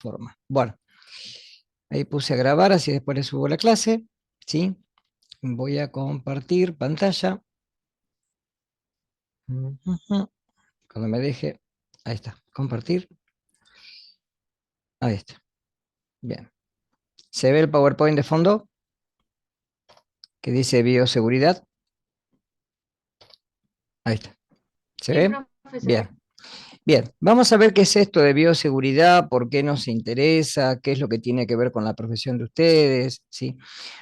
forma. Bueno, ahí puse a grabar, así después le subo la clase, ¿sí? Voy a compartir pantalla. Ujú. Cuando me deje, ahí está, compartir. Ahí está, bien. ¿Se ve el PowerPoint de fondo? Que dice bioseguridad. Ahí está. ¿Se Sí, ve? profesor. Bien. Bien, vamos a ver qué es esto de bioseguridad, por qué nos interesa, qué es lo que tiene que ver con la profesión de ustedes, ¿sí?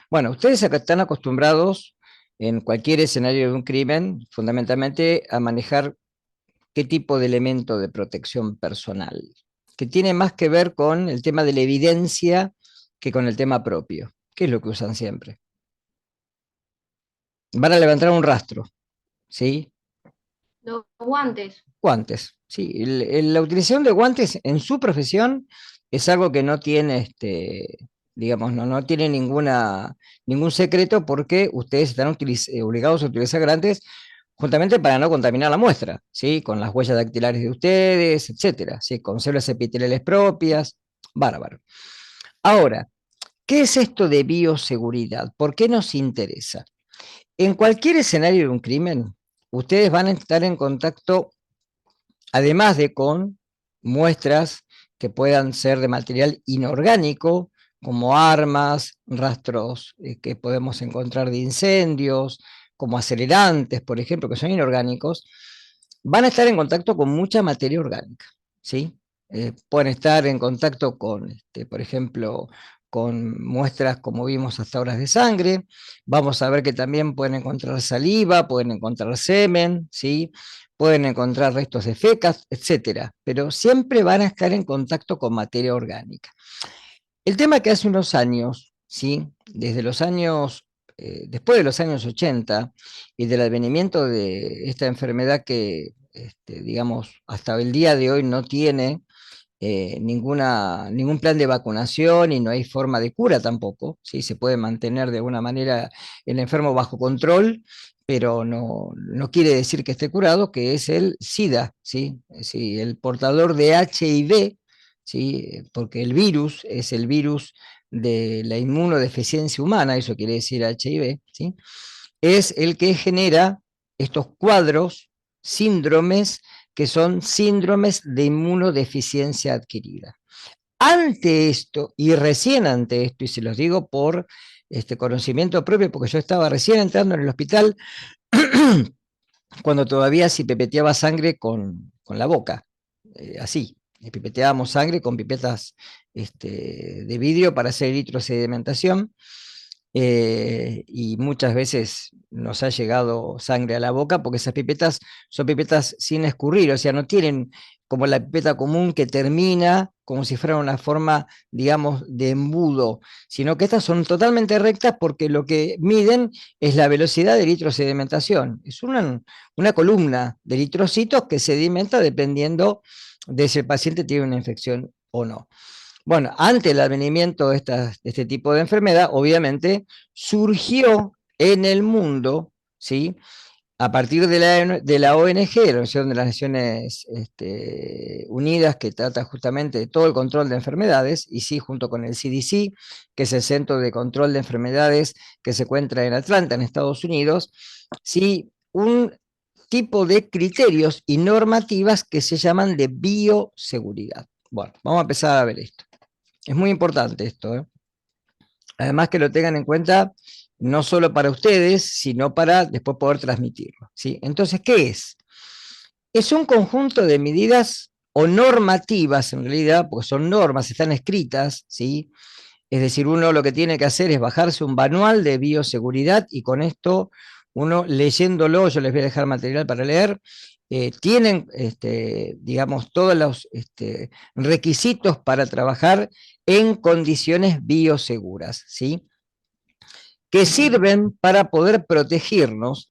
Bueno, ustedes acá están acostumbrados en cualquier escenario de un crimen, fundamentalmente, a manejar qué tipo de elemento de protección personal, que tiene más que ver con el tema de la evidencia que con el tema propio. ¿Qué es lo que usan siempre? Van a levantar un rastro, ¿sí? Los guantes. Guantes, sí. La utilización de guantes en su profesión es algo que no tiene, digamos, no tiene ningún secreto porque ustedes están obligados a utilizar guantes justamente para no contaminar la muestra, ¿sí? Con las huellas dactilares de ustedes, etcétera, ¿sí? Con células epiteliales propias, bárbaro. Ahora, ¿qué es esto de bioseguridad? ¿Por qué nos interesa? En cualquier escenario de un crimen, ustedes van a estar en contacto además de con muestras que puedan ser de material inorgánico, como armas, rastros que podemos encontrar de incendios, como acelerantes, por ejemplo, que son inorgánicos, van a estar en contacto con mucha materia orgánica, ¿sí? Pueden estar en contacto con, por ejemplo, con muestras como vimos hasta ahora de sangre, vamos a ver que también pueden encontrar saliva, pueden encontrar semen, ¿sí? Pueden encontrar restos de fecas, etcétera, pero siempre van a estar en contacto con materia orgánica. El tema que hace unos años, ¿sí? Desde los años, después de los años 80 y del advenimiento de esta enfermedad que, digamos, hasta el día de hoy no tiene ningún plan de vacunación y no hay forma de cura tampoco, ¿sí? Se puede mantener de alguna manera el enfermo bajo control, pero no quiere decir que esté curado, que es el SIDA, ¿sí? Sí, el portador de HIV, ¿sí? Porque el virus es el virus de la inmunodeficiencia humana, eso quiere decir HIV, ¿sí? Es el que genera estos cuadros, síndromes, que son síndromes de inmunodeficiencia adquirida. Ante esto, y recién ante esto, y se los digo por conocimiento propio, porque yo estaba recién entrando en el hospital cuando todavía se pipeteaba sangre con la boca, así. Pipeteábamos sangre con pipetas de vidrio para hacer eritrosedimentación y muchas veces nos ha llegado sangre a la boca porque esas pipetas son pipetas sin escurrir, o sea, no tienen como la pipeta común que termina como si fuera una forma, digamos, de embudo, sino que estas son totalmente rectas porque lo que miden es la velocidad de eritrosedimentación. Es una columna de eritrocitos que sedimenta dependiendo de si el paciente tiene una infección o no. Bueno, ante el advenimiento de este tipo de enfermedad, obviamente surgió en el mundo, ¿sí? A partir de la ONG, la Organización de las Naciones Unidas, que trata justamente de todo el control de enfermedades, y sí, junto con el CDC, que es el Centro de Control de Enfermedades que se encuentra en Atlanta, en Estados Unidos, sí, un tipo de criterios y normativas que se llaman de bioseguridad. Bueno, vamos a empezar a ver esto. Es muy importante esto, ¿eh? Además que lo tengan en cuenta no solo para ustedes, sino para después poder transmitirlo, ¿sí? Entonces, ¿qué es? Es un conjunto de medidas o normativas, en realidad, porque son normas, están escritas, ¿sí? Es decir, uno lo que tiene que hacer es bajarse un manual de bioseguridad y con esto, uno leyéndolo, yo les voy a dejar material para leer, tienen, digamos, todos los requisitos para trabajar en condiciones bioseguras, ¿sí? Que sirven para poder protegernos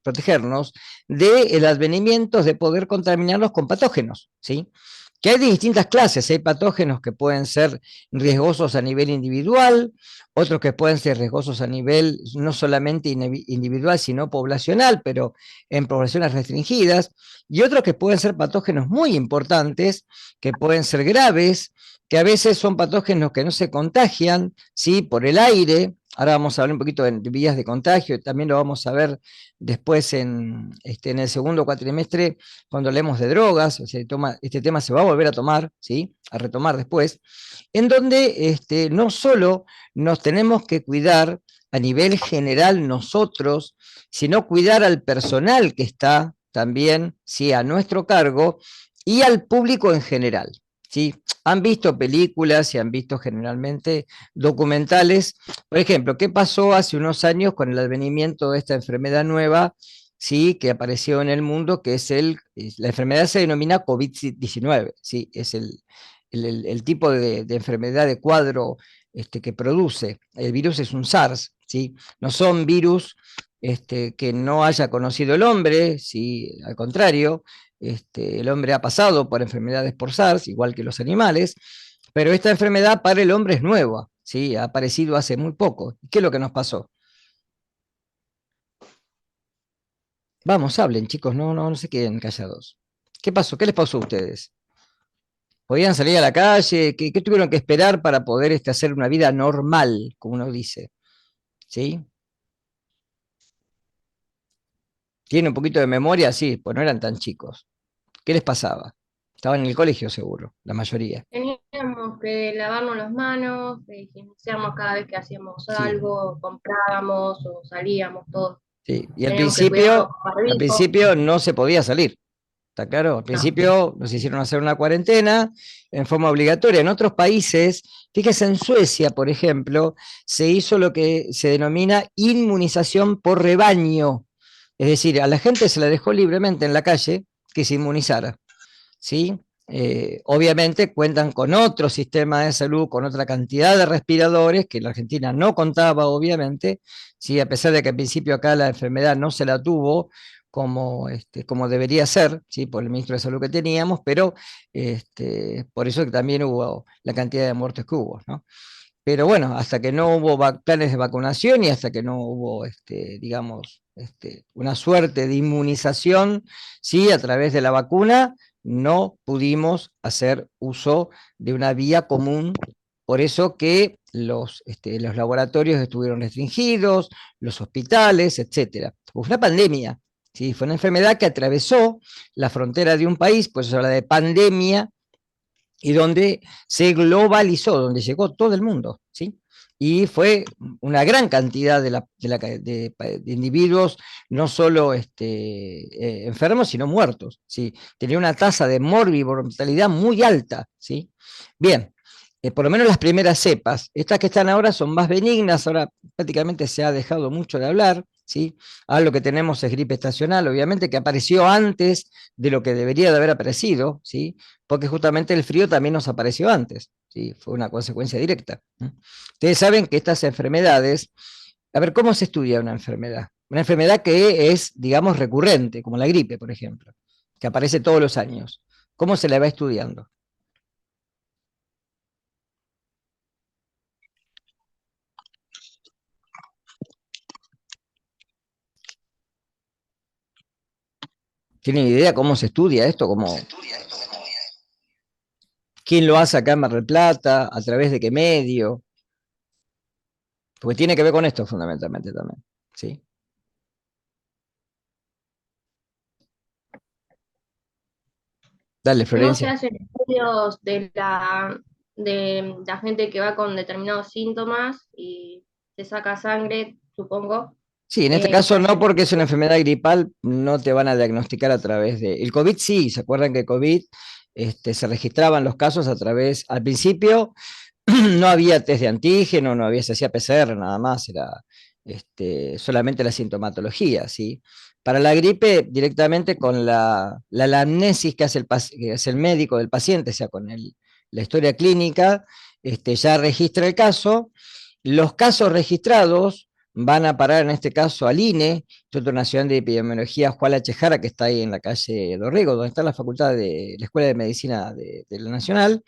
del advenimiento de poder contaminarnos con patógenos, ¿sí? Que hay de distintas clases, hay patógenos que pueden ser riesgosos a nivel individual, otros que pueden ser riesgosos a nivel no solamente individual, sino poblacional, pero en poblaciones restringidas, y otros que pueden ser patógenos muy importantes, que pueden ser graves, que a veces son patógenos que no se contagian, ¿sí? Por el aire. Ahora vamos a hablar un poquito de vías de contagio, y también lo vamos a ver después en el segundo cuatrimestre, cuando hablemos de drogas. O sea, este tema se va a volver a tomar, ¿sí? A retomar después, en donde no solo nos tenemos que cuidar a nivel general nosotros, sino cuidar al personal que está también, ¿sí? A nuestro cargo, y al público en general, ¿sí? Han visto películas y han visto generalmente documentales. Por ejemplo, ¿qué pasó hace unos años con el advenimiento de esta enfermedad nueva, sí, que apareció en el mundo, que es la enfermedad se denomina COVID-19, ¿sí? Es el tipo de enfermedad de cuadro que produce. El virus es un SARS, ¿sí? No son virus que no haya conocido el hombre, ¿sí? Al contrario, el hombre ha pasado por enfermedades por SARS, igual que los animales, pero esta enfermedad para el hombre es nueva, ¿sí? Ha aparecido hace muy poco. ¿Qué es lo que nos pasó? Vamos, hablen, chicos, no se queden callados. ¿Qué pasó? ¿Qué les pasó a ustedes? ¿Podían salir a la calle? ¿Qué tuvieron que esperar para poder hacer una vida normal, como uno dice? ¿Sí? ¿Tienen un poquito de memoria? Sí, pues no eran tan chicos. ¿Qué les pasaba? Estaban en el colegio seguro, la mayoría. Teníamos que lavarnos las manos, higienizarnos cada vez que hacíamos Sí, algo, comprábamos o salíamos, todos. sí. Y Teníamos que cuidarnos con al barbijo. principio no se podía salir. ¿Está claro? Al No, principio nos hicieron hacer una cuarentena en forma obligatoria. En otros países, fíjese, en Suecia, por ejemplo, se hizo lo que se denomina inmunización por rebaño. Es decir, a la gente se la dejó libremente en la calle que se inmunizara, ¿sí? Obviamente cuentan con otro sistema de salud, con otra cantidad de respiradores que la Argentina no contaba, obviamente, ¿sí? A pesar de que al principio acá la enfermedad no se la tuvo como debería ser, ¿sí? Por el ministro de Salud que teníamos, pero por eso que también hubo la cantidad de muertes que hubo, ¿no? Pero bueno, hasta que no hubo planes de vacunación y hasta que no hubo, digamos, una suerte de inmunización, sí, a través de la vacuna, no pudimos hacer uso de una vía común. Por eso que los laboratorios estuvieron restringidos, los hospitales, etcétera. Fue una pandemia, ¿sí? Fue una enfermedad que atravesó la frontera de un país, pues se habla de pandemia, y donde se globalizó, donde llegó todo el mundo, ¿sí? Y fue una gran cantidad de individuos, no solo enfermos, sino muertos, ¿sí? Tenía una tasa de mortalidad muy alta, ¿sí? Bien, por lo menos las primeras cepas, estas que están ahora son más benignas, ahora prácticamente se ha dejado mucho de hablar, ¿sí? Ahora lo que tenemos es gripe estacional, obviamente, que apareció antes de lo que debería de haber aparecido, ¿sí? Porque justamente el frío también nos apareció antes, ¿sí? Fue una consecuencia directa. Ustedes saben que estas enfermedades, a ver, ¿cómo se estudia una enfermedad? Una enfermedad que es, digamos, recurrente, como la gripe, por ejemplo, que aparece todos los años. ¿Cómo se la va estudiando? ¿Tienen idea cómo se estudia esto? ¿Quién lo hace acá en Mar del Plata? ¿A través de qué medio? Porque tiene que ver con esto fundamentalmente también, ¿sí? Dale, no se Florencia. hacen estudios de la gente que va con determinados síntomas y se saca sangre, supongo. Sí, en este Se caso no, hacen porque es una enfermedad gripal, no te van a diagnosticar a través de... El COVID sí, ¿se acuerdan que el COVID se registraban los casos a través, al principio no había test de antígeno, no había, se hacía PCR nada más, era solamente la sintomatología, ¿sí? Para la gripe, directamente con la anamnesis que hace que hace el médico del paciente, o sea, con la historia clínica, ya registra el caso. Los casos registrados van a parar en este caso al INE, Instituto Nacional de Epidemiología Juan H. Jara, que está ahí en la calle Dorrego, donde está la facultad de la Escuela de Medicina de la Nacional,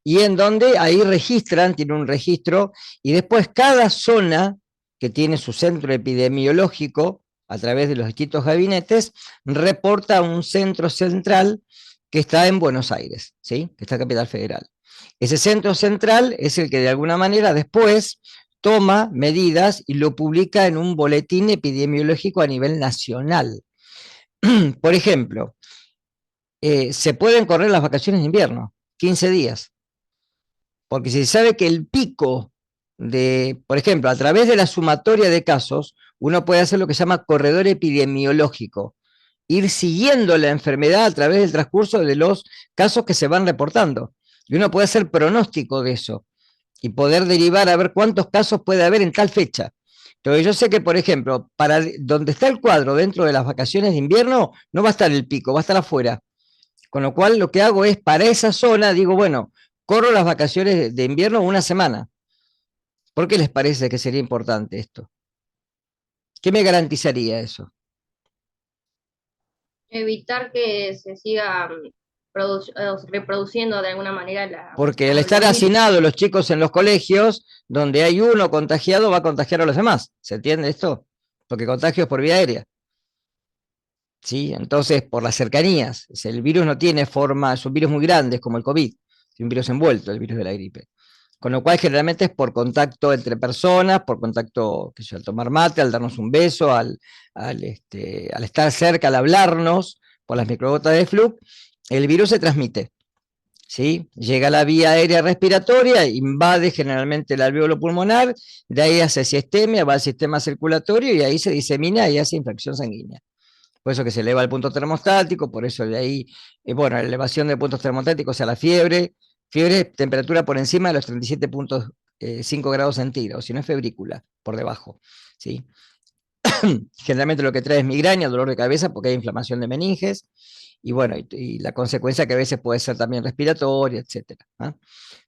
y en donde ahí registran, tiene un registro, y después cada zona que tiene su centro epidemiológico, a través de los distintos gabinetes, reporta a un centro central que está en Buenos Aires, ¿sí? Que está en Capital Federal. Ese centro central es el que de alguna manera después toma medidas y lo publica en un boletín epidemiológico a nivel nacional. Por ejemplo, se pueden correr las vacaciones de invierno, 15 días, porque se sabe que el pico de, por ejemplo, a través de la sumatoria de casos, uno puede hacer lo que se llama corredor epidemiológico, ir siguiendo la enfermedad a través del transcurso de los casos que se van reportando. Y uno puede hacer pronóstico de eso y poder derivar a ver cuántos casos puede haber en tal fecha. Entonces yo sé que, por ejemplo, para donde está el cuadro dentro de las vacaciones de invierno, no va a estar el pico, va a estar afuera. Con lo cual lo que hago es, para esa zona, digo, bueno, corro las vacaciones de invierno una semana. ¿Por qué les parece que sería importante esto? ¿Qué me garantizaría eso? Evitar que se siga reproduciendo de alguna manera Porque al estar los virus. hacinados los chicos en los colegios, donde hay uno contagiado, va a contagiar a los demás. ¿Se entiende esto? Porque contagio es por vía aérea. ¿Sí? Entonces, por las cercanías, el virus no tiene forma, son virus muy grandes como el COVID, es un virus envuelto, el virus de la gripe. Con lo cual, generalmente es por contacto entre personas, por contacto, que sé, al tomar mate, al darnos un beso, al estar cerca, al hablarnos, por las microgotas de flu, el virus se transmite. ¿Sí? Llega a la vía aérea respiratoria, invade generalmente el alvéolo pulmonar, de ahí hace sistemia, va al sistema circulatorio y ahí se disemina y hace infección sanguínea. Por eso que se eleva el punto termostático, por eso de ahí, bueno, la elevación de puntos termostáticos, o sea, la fiebre, temperatura por encima de los 37,5 grados centígrados, si no es febrícula, por debajo, ¿sí? Generalmente lo que trae es migraña, dolor de cabeza, porque hay inflamación de meninges, y bueno, y la consecuencia que a veces puede ser también respiratoria, etcétera. ¿Ah?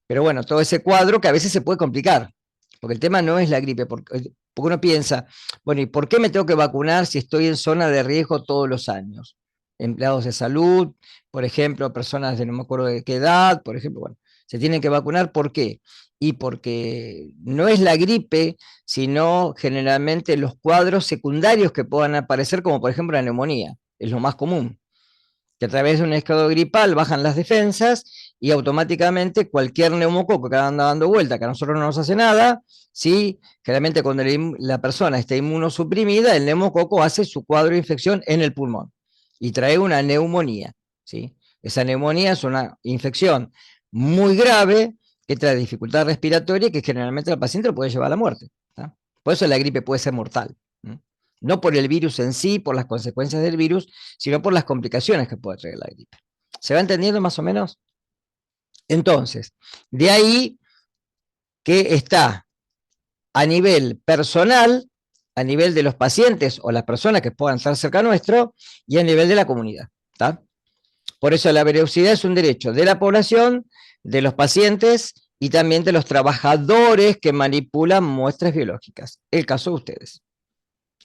Pero bueno, todo ese cuadro que a veces se puede complicar, porque el tema no es la gripe, porque uno piensa, bueno, ¿y por qué me tengo que vacunar si estoy en zona de riesgo todos los años? Empleados de salud, por ejemplo, personas de no me acuerdo de qué edad, por ejemplo, bueno, se tienen que vacunar, ¿por qué? Y porque no es la gripe, sino generalmente los cuadros secundarios que puedan aparecer, como por ejemplo la neumonía, es lo más común, que a través de un estado gripal bajan las defensas y automáticamente cualquier neumococo que anda dando vuelta, que a nosotros no nos hace nada, ¿sí? Generalmente cuando la persona está inmunosuprimida, el neumococo hace su cuadro de infección en el pulmón y trae una neumonía, ¿sí? Esa neumonía es una infección muy grave que trae dificultad respiratoria y que generalmente al paciente lo puede llevar a la muerte. ¿tá? Por eso la gripe puede ser mortal. ¿no? No por el virus en sí, por las consecuencias del virus, sino por las complicaciones que puede traer la gripe. ¿Se va entendiendo más o menos? Entonces, de ahí que está a nivel personal, a nivel de los pacientes o las personas que puedan estar cerca nuestro, y a nivel de la comunidad. ¿tá? Por eso la veracidad es un derecho de la población, de los pacientes y también de los trabajadores que manipulan muestras biológicas. El caso de ustedes.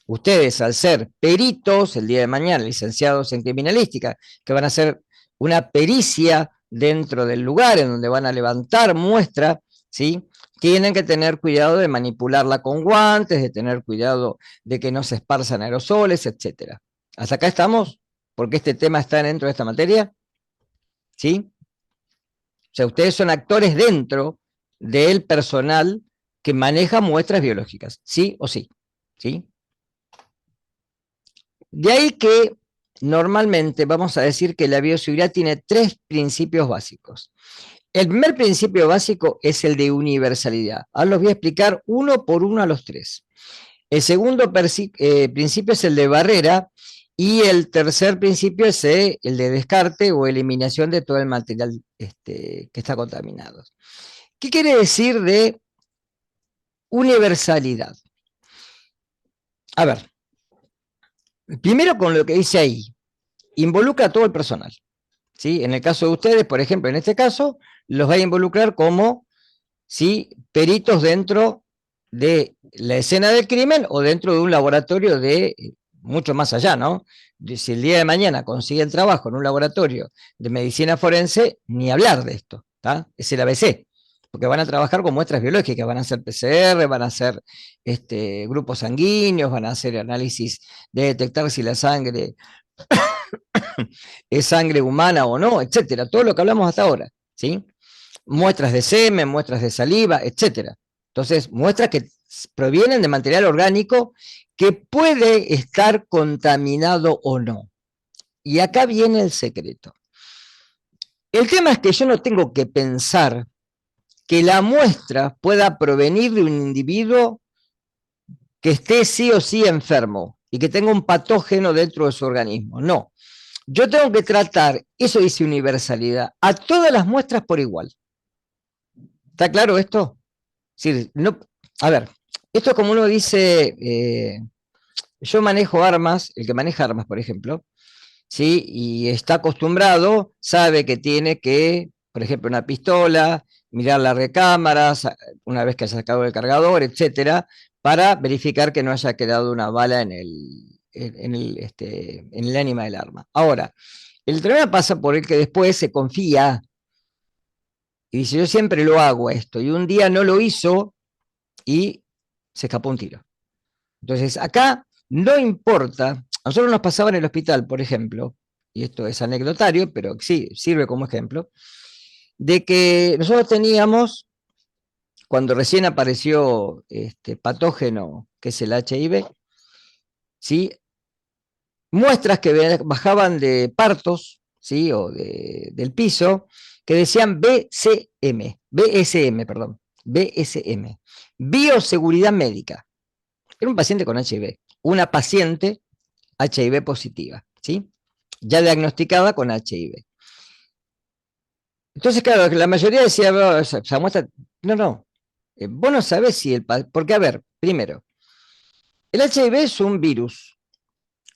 Ustedes, al ser peritos, el día de mañana, licenciados en criminalística, que van a hacer una pericia dentro del lugar en donde van a levantar muestra, ¿sí? Tienen que tener cuidado de manipularla con guantes, de tener cuidado de que no se esparzan aerosoles, etcétera. ¿Hasta acá estamos? Porque este tema está dentro de esta materia, ¿sí? O sea, ustedes son actores dentro del personal que maneja muestras biológicas, ¿sí o sí? ¿Sí? De ahí que normalmente vamos a decir que la bioseguridad tiene tres principios básicos. El primer principio básico es el de universalidad. Ahora los voy a explicar uno por uno a los tres. El segundo principio es el de barrera y el tercer principio es el de descarte o eliminación de todo el material que está contaminado. ¿Qué quiere decir de universalidad? A ver, primero con lo que dice ahí, involucra a todo el personal. ¿sí? En el caso de ustedes, por ejemplo, en este caso, los va a involucrar como ¿sí? peritos dentro de la escena del crimen o dentro de un laboratorio de mucho más allá, ¿no? Si el día de mañana consiguen trabajo en un laboratorio de medicina forense, ni hablar de esto, ¿tá? Es el ABC, porque van a trabajar con muestras biológicas, van a hacer PCR, van a hacer grupos sanguíneos, van a hacer análisis de detectar si la sangre es sangre humana o no, etcétera, todo lo que hablamos hasta ahora, ¿sí? muestras de semen, muestras de saliva, etcétera. Entonces, muestras que provienen de material orgánico que puede estar contaminado o no. Y acá viene el secreto. El tema es que yo no tengo que pensar que la muestra pueda provenir de un individuo que esté sí o sí enfermo y que tenga un patógeno dentro de su organismo. No. Yo tengo que tratar, eso dice universalidad, a todas las muestras por igual. ¿Está claro esto? Sí, no, a ver, esto es como uno dice, yo manejo armas, el que maneja armas, por ejemplo, ¿sí? Y está acostumbrado, sabe que tiene que, por ejemplo, una pistola, mirar la recámara, una vez que haya sacado el cargador, etcétera, para verificar que no haya quedado una bala en el ánima del arma. Ahora, el problema pasa por el que después se confía y dice, yo siempre lo hago esto, y un día no lo hizo y se escapó un tiro. Entonces, acá no importa, a nosotros nos pasaba en el hospital, por ejemplo, y esto es anecdotario, pero sí, sirve como ejemplo, de que nosotros teníamos, cuando recién apareció este patógeno, que es el HIV, ¿sí? Muestras que bajaban de partos, ¿sí? O del piso, que decían BSM, perdón, BSM, bioseguridad médica. Era un paciente con HIV, una paciente HIV positiva, ¿sí? Ya diagnosticada con HIV. Entonces, claro, la mayoría decía, "Oh, esa muestra, no, no, vos no sabés si porque a ver, primero, el HIV es un virus,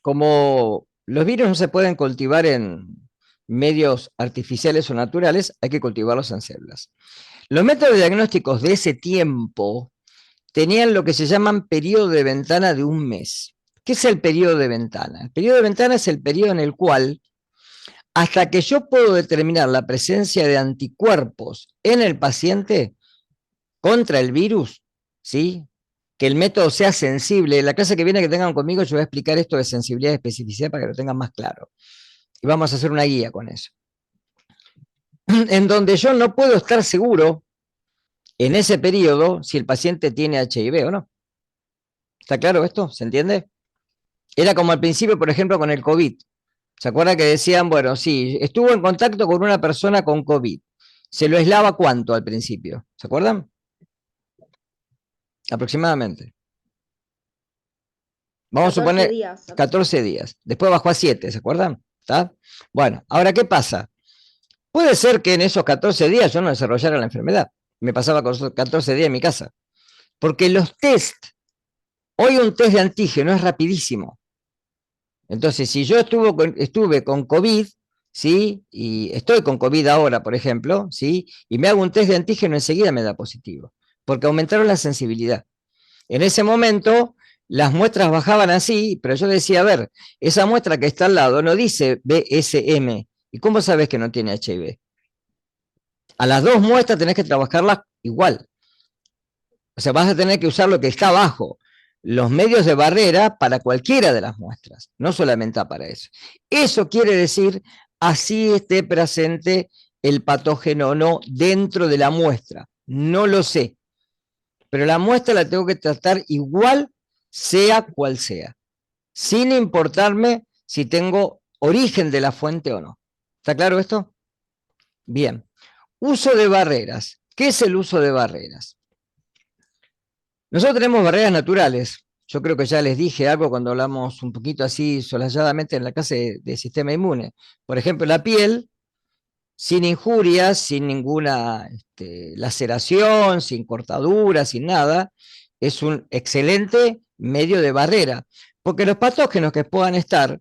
como los virus no se pueden cultivar en medios artificiales o naturales, hay que cultivarlos en células. Los métodos diagnósticos de ese tiempo tenían lo que se llaman periodo de ventana de un mes. ¿Qué es el periodo de ventana? El periodo de ventana es el periodo en el cual, hasta que yo puedo determinar la presencia de anticuerpos en el paciente contra el virus, ¿sí? Que el método sea sensible. En la clase que viene que tengan conmigo, yo voy a explicar esto de sensibilidad y especificidad para que lo tengan más claro. Y vamos a hacer una guía con eso. En donde yo no puedo estar seguro en ese periodo si el paciente tiene HIV o no. ¿Está claro esto? ¿Se entiende? Era como al principio, por ejemplo, con el COVID. ¿Se acuerda que decían, bueno, sí, estuvo en contacto con una persona con COVID? ¿Se lo aislaba cuánto al principio? ¿Se acuerdan? Aproximadamente. Vamos a 14 suponer días. 14 días. Después bajó a 7, ¿se acuerdan? ¿Está? Bueno, ahora, ¿qué pasa? Puede ser que en esos 14 días yo no desarrollara la enfermedad. Me pasaba con esos 14 días en mi casa. Porque los test, hoy un test de antígeno es rapidísimo. Entonces, si yo estuve con COVID, ¿sí? Y estoy con COVID ahora, por ejemplo, ¿sí? Y me hago un test de antígeno, enseguida me da positivo, porque aumentaron la sensibilidad. En ese momento, las muestras bajaban así, pero yo decía, a ver, esa muestra que está al lado no dice BSM, ¿y cómo sabes que no tiene HIV? A las dos muestras tenés que trabajarlas igual. O sea, vas a tener que usar lo que está abajo, los medios de barrera para cualquiera de las muestras, no solamente para eso. Eso quiere decir, así esté presente el patógeno o no dentro de la muestra. No lo sé, pero la muestra la tengo que tratar igual, sea cual sea, sin importarme si tengo origen de la fuente o no. ¿Está claro esto? Bien. Uso de barreras. ¿Qué es el uso de barreras? Nosotros tenemos barreras naturales. Yo creo que ya les dije algo cuando hablamos un poquito así solalladamente en la clase de sistema inmune. Por ejemplo, la piel, sin injurias, sin ninguna laceración, sin cortadura, sin nada, es un excelente medio de barrera. Porque los patógenos que puedan estar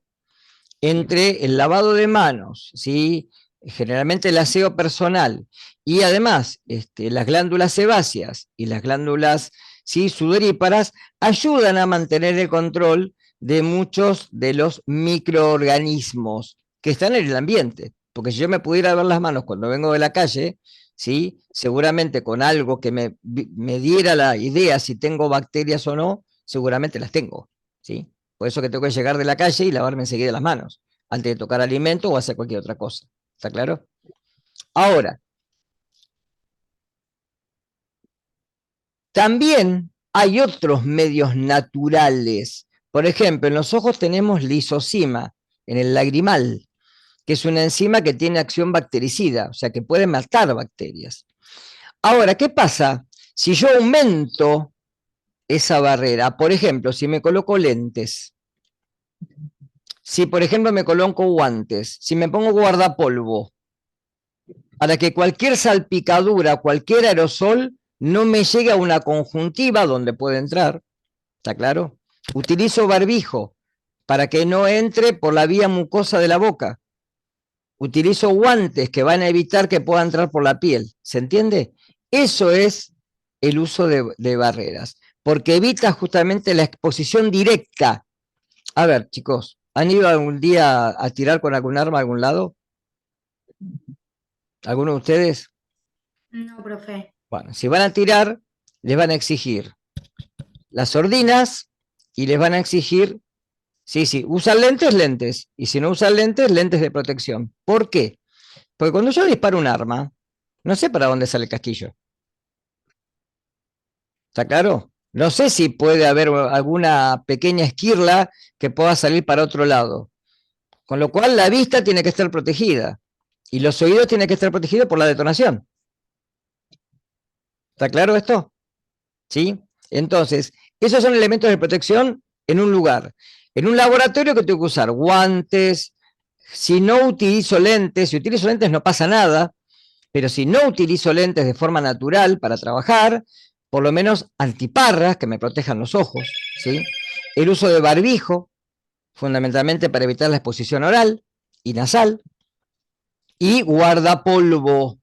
entre el lavado de manos, ¿sí? Generalmente el aseo personal, y además las glándulas sebáceas y las glándulas, ¿sí?, sudoríparas, ayudan a mantener el control de muchos de los microorganismos que están en el ambiente. Porque si yo me pudiera ver las manos cuando vengo de la calle, ¿sí?, seguramente con algo que me diera la idea si tengo bacterias o no, seguramente las tengo, ¿sí? Por eso que tengo que llegar de la calle y lavarme enseguida las manos, antes de tocar alimento o hacer cualquier otra cosa. ¿Está claro? Ahora, También hay otros medios naturales. Por ejemplo, en los ojos tenemos lisozima, en el lagrimal, que es una enzima que tiene acción bactericida, o sea que puede matar bacterias. Ahora, ¿qué pasa si yo aumento esa barrera? Por ejemplo, si me coloco lentes, si por ejemplo me coloco guantes, si me pongo guardapolvo, para que cualquier salpicadura, cualquier aerosol no me llegue a una conjuntiva donde puede entrar, ¿está claro? Utilizo barbijo para que no entre por la vía mucosa de la boca. Utilizo guantes que van a evitar que pueda entrar por la piel, ¿se entiende? Eso es el uso de barreras, porque evita justamente la exposición directa. A ver, chicos, ¿han ido algún día a tirar con algún arma a algún lado? ¿Alguno de ustedes? No, profe. Bueno, si van a tirar, les van a exigir las sordinas y les van a exigir, sí, sí, usan lentes, lentes, y si no usan lentes, lentes de protección. ¿Por qué? Porque cuando yo disparo un arma, no sé para dónde sale el casquillo. ¿Está claro? No sé si puede haber alguna pequeña esquirla que pueda salir para otro lado. Con lo cual la vista tiene que estar protegida y los oídos tienen que estar protegidos por la detonación. ¿Está claro esto? ¿Sí? Entonces, esos son elementos de protección en un lugar. En un laboratorio que tengo que usar guantes, si no utilizo lentes, si utilizo lentes no pasa nada, pero si no utilizo lentes de forma natural para trabajar, por lo menos antiparras que me protejan los ojos, ¿sí? El uso de barbijo, fundamentalmente para evitar la exposición oral y nasal, y guardapolvo,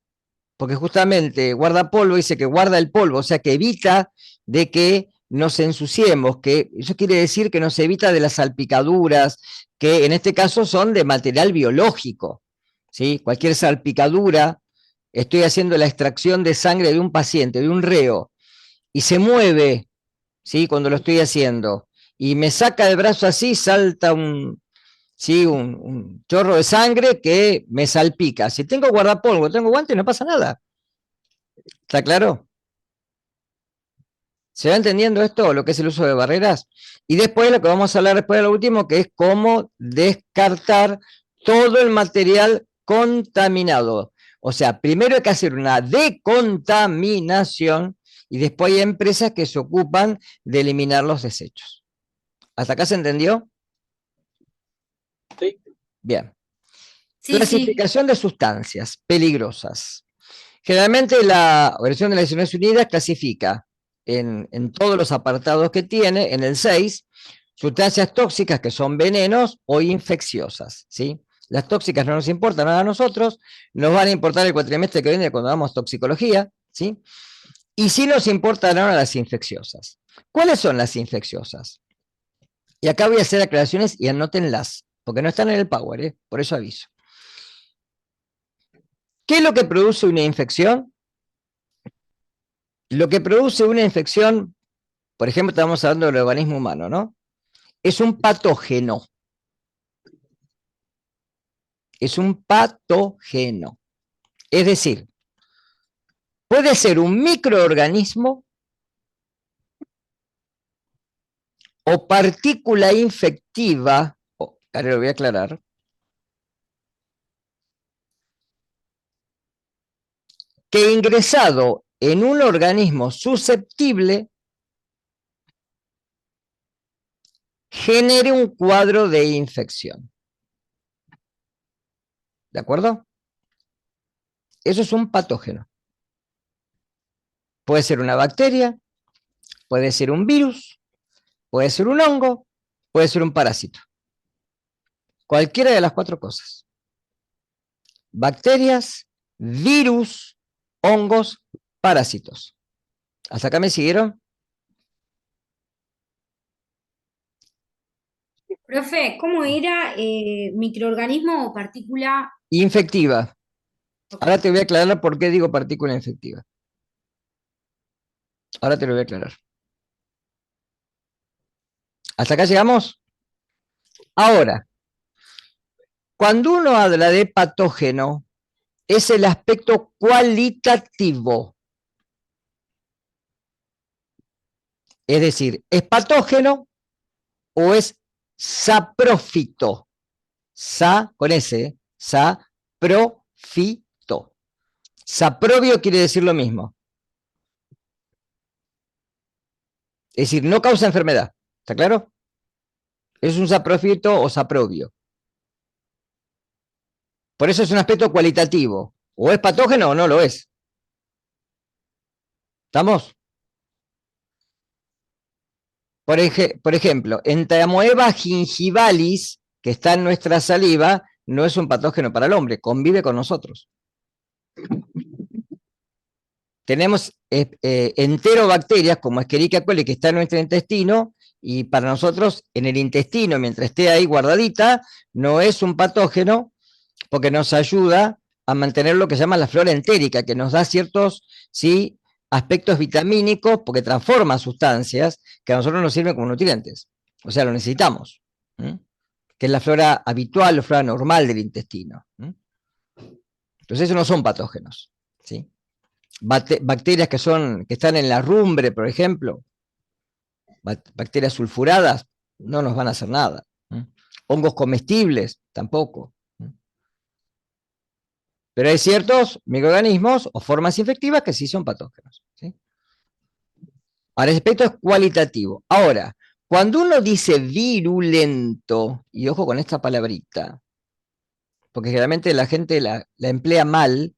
porque justamente guardapolvo dice que guarda el polvo, o sea que evita de que nos ensuciemos, que eso quiere decir que nos evita de las salpicaduras, que en este caso son de material biológico, ¿sí? Cualquier salpicadura, estoy haciendo la extracción de sangre de un paciente, de un reo, y se mueve, ¿sí? Cuando lo estoy haciendo, y me saca el brazo así, salta ¿sí? Un chorro de sangre que me salpica. Si tengo guardapolvo, tengo guantes, no pasa nada. ¿Está claro? ¿Se va entendiendo esto, lo que es el uso de barreras? Y después lo que vamos a hablar después de lo último, que es cómo descartar todo el material contaminado. O sea, primero hay que hacer una decontaminación y después hay empresas que se ocupan de eliminar los desechos. ¿Hasta acá se entendió? Sí. Bien. Sí, sí. Clasificación de sustancias peligrosas. Generalmente la Organización de las Naciones Unidas clasifica en todos los apartados que tiene, en el 6, sustancias tóxicas que son venenos o infecciosas, ¿sí? Las tóxicas no nos importan nada a nosotros, nos van a importar el cuatrimestre que viene cuando damos toxicología, ¿sí? Y sí nos importan ahora las infecciosas. ¿Cuáles son las infecciosas? Y acá voy a hacer aclaraciones y anótenlas, porque no están en el Power, por eso aviso. ¿Qué es lo que produce una infección? Lo que produce una infección, por ejemplo, estamos hablando del organismo humano, ¿no? Es un patógeno. Es un patógeno. Es decir, puede ser un microorganismo o partícula infectiva, ahora lo voy a aclarar, que ingresado en un organismo susceptible genere un cuadro de infección. ¿De acuerdo? Eso es un patógeno. Puede ser una bacteria, puede ser un virus, puede ser un hongo, puede ser un parásito. Cualquiera de las 4 cosas. Bacterias, virus, hongos, parásitos. ¿Hasta acá me siguieron? Profe, ¿cómo era microorganismo o partícula? Infectiva. Ok. Ahora te voy a aclarar por qué digo partícula infectiva. Ahora te lo voy a aclarar. ¿Hasta acá llegamos? Ahora, cuando uno habla de patógeno, es el aspecto cualitativo. Es decir, ¿es patógeno o es saprófito? Sa con S, saprófito. Saprobio quiere decir lo mismo. Es decir, no causa enfermedad. ¿Está claro? Es un saprófito o saprobio. Por eso es un aspecto cualitativo. O es patógeno o no lo es. ¿Estamos? Por ejemplo, Entamoeba gingivalis, que está en nuestra saliva, no es un patógeno para el hombre, convive con nosotros. Tenemos enterobacterias como Escherichia coli que está en nuestro intestino y para nosotros en el intestino, mientras esté ahí guardadita, no es un patógeno porque nos ayuda a mantener lo que se llama la flora entérica, que nos da ciertos, ¿sí?, aspectos vitamínicos porque transforma sustancias que a nosotros nos sirven como nutrientes. O sea, lo necesitamos, que es la flora habitual, la flora normal del intestino. Entonces, esos no son patógenos, ¿sí? Bacterias que están en la rumbre, por ejemplo, bacterias sulfuradas, no nos van a hacer nada. Hongos comestibles, tampoco. Pero hay ciertos microorganismos o formas infectivas que sí son patógenos, ¿sí? Ahora, el aspecto es cualitativo. Ahora, cuando uno dice virulento, y ojo con esta palabrita, porque generalmente la gente la emplea mal,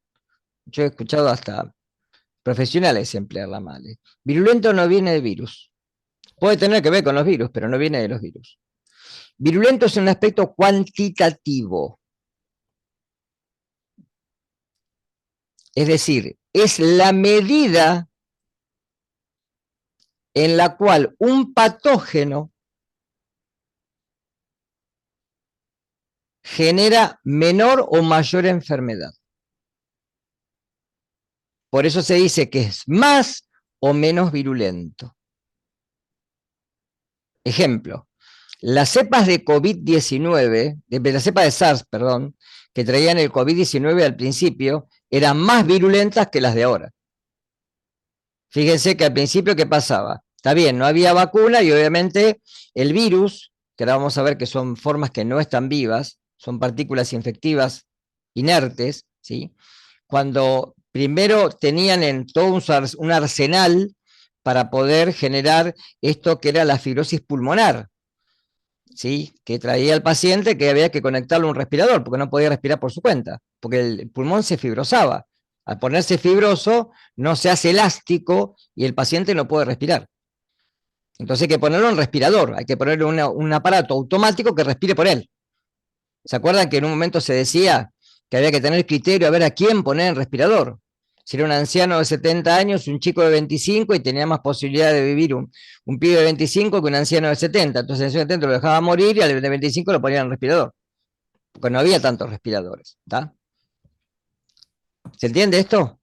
yo he escuchado hasta profesionales emplearla mal. Virulento no viene de virus. Puede tener que ver con los virus, pero no viene de los virus. Virulento es un aspecto cuantitativo. Es decir, es la medida en la cual un patógeno genera menor o mayor enfermedad. Por eso se dice que es más o menos virulento. Ejemplo, las cepas de COVID-19, las cepas de SARS, perdón, que traían el COVID-19 al principio, eran más virulentas que las de ahora. Fíjense que al principio, ¿qué pasaba? Está bien, no había vacuna y obviamente el virus, que ahora vamos a ver que son formas que no están vivas, son partículas infectivas inertes, ¿sí? Cuando primero tenían en todo un arsenal para poder generar esto que era la fibrosis pulmonar, ¿sí?, que traía al paciente que había que conectarlo a un respirador, porque no podía respirar por su cuenta, porque el pulmón se fibrosaba. Al ponerse fibroso, no se hace elástico y el paciente no puede respirar. Entonces hay que ponerlo en respirador, hay que ponerle un aparato automático que respire por él. ¿Se acuerdan que en un momento se decía que había que tener criterio a ver a quién poner en respirador? Si era un anciano de 70 años, un chico de 25 y tenía más posibilidad de vivir un pibe de 25 que un anciano de 70. Entonces el anciano de 70 lo dejaba morir y al de 25 lo ponían en respirador. Porque no había tantos respiradores. ¿Está? ¿Se entiende esto?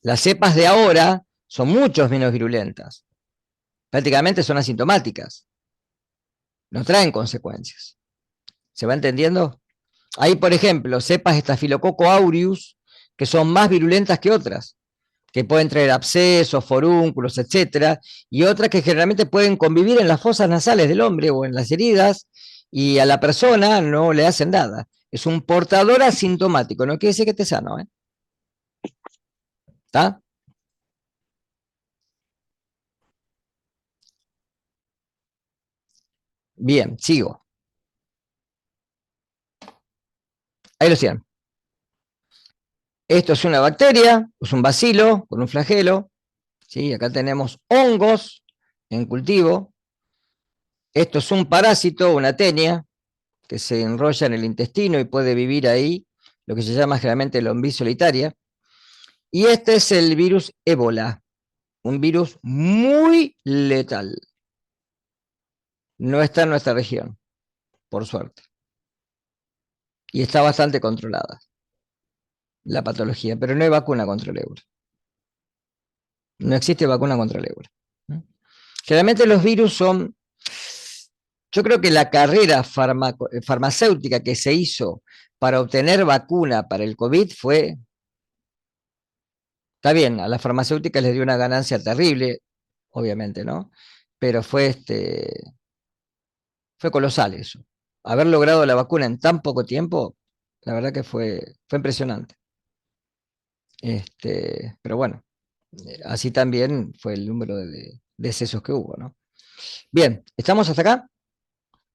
Las cepas de ahora son mucho menos virulentas. Prácticamente son asintomáticas. No traen consecuencias. ¿Se va entendiendo? Hay, por ejemplo, cepas Staphylococcus aureus que son más virulentas que otras, que pueden traer abscesos, forúnculos, etcétera, y otras que generalmente pueden convivir en las fosas nasales del hombre o en las heridas, y a la persona no le hacen nada. Es un portador asintomático, no quiere decir que esté sano, ¿eh? ¿Está? Bien, sigo. Ahí lo tienen. Esto es una bacteria, es un bacilo con un flagelo, ¿sí? Acá tenemos hongos en cultivo. Esto es un parásito, una tenia, que se enrolla en el intestino y puede vivir ahí, lo que se llama generalmente lombriz solitaria. Y este es el virus ébola, un virus muy letal. No está en nuestra región, por suerte. Y está bastante controlada la patología, pero no hay vacuna contra el ébola. No existe vacuna contra el ébola. Generalmente los virus son, yo creo que la carrera farmacéutica que se hizo para obtener vacuna para el COVID fue, está bien, a las farmacéuticas les dio una ganancia terrible, obviamente, ¿no? Pero fue colosal eso. Haber logrado la vacuna en tan poco tiempo, la verdad que fue impresionante. Pero bueno, así también fue el número de decesos que hubo, ¿no? Bien, ¿estamos hasta acá?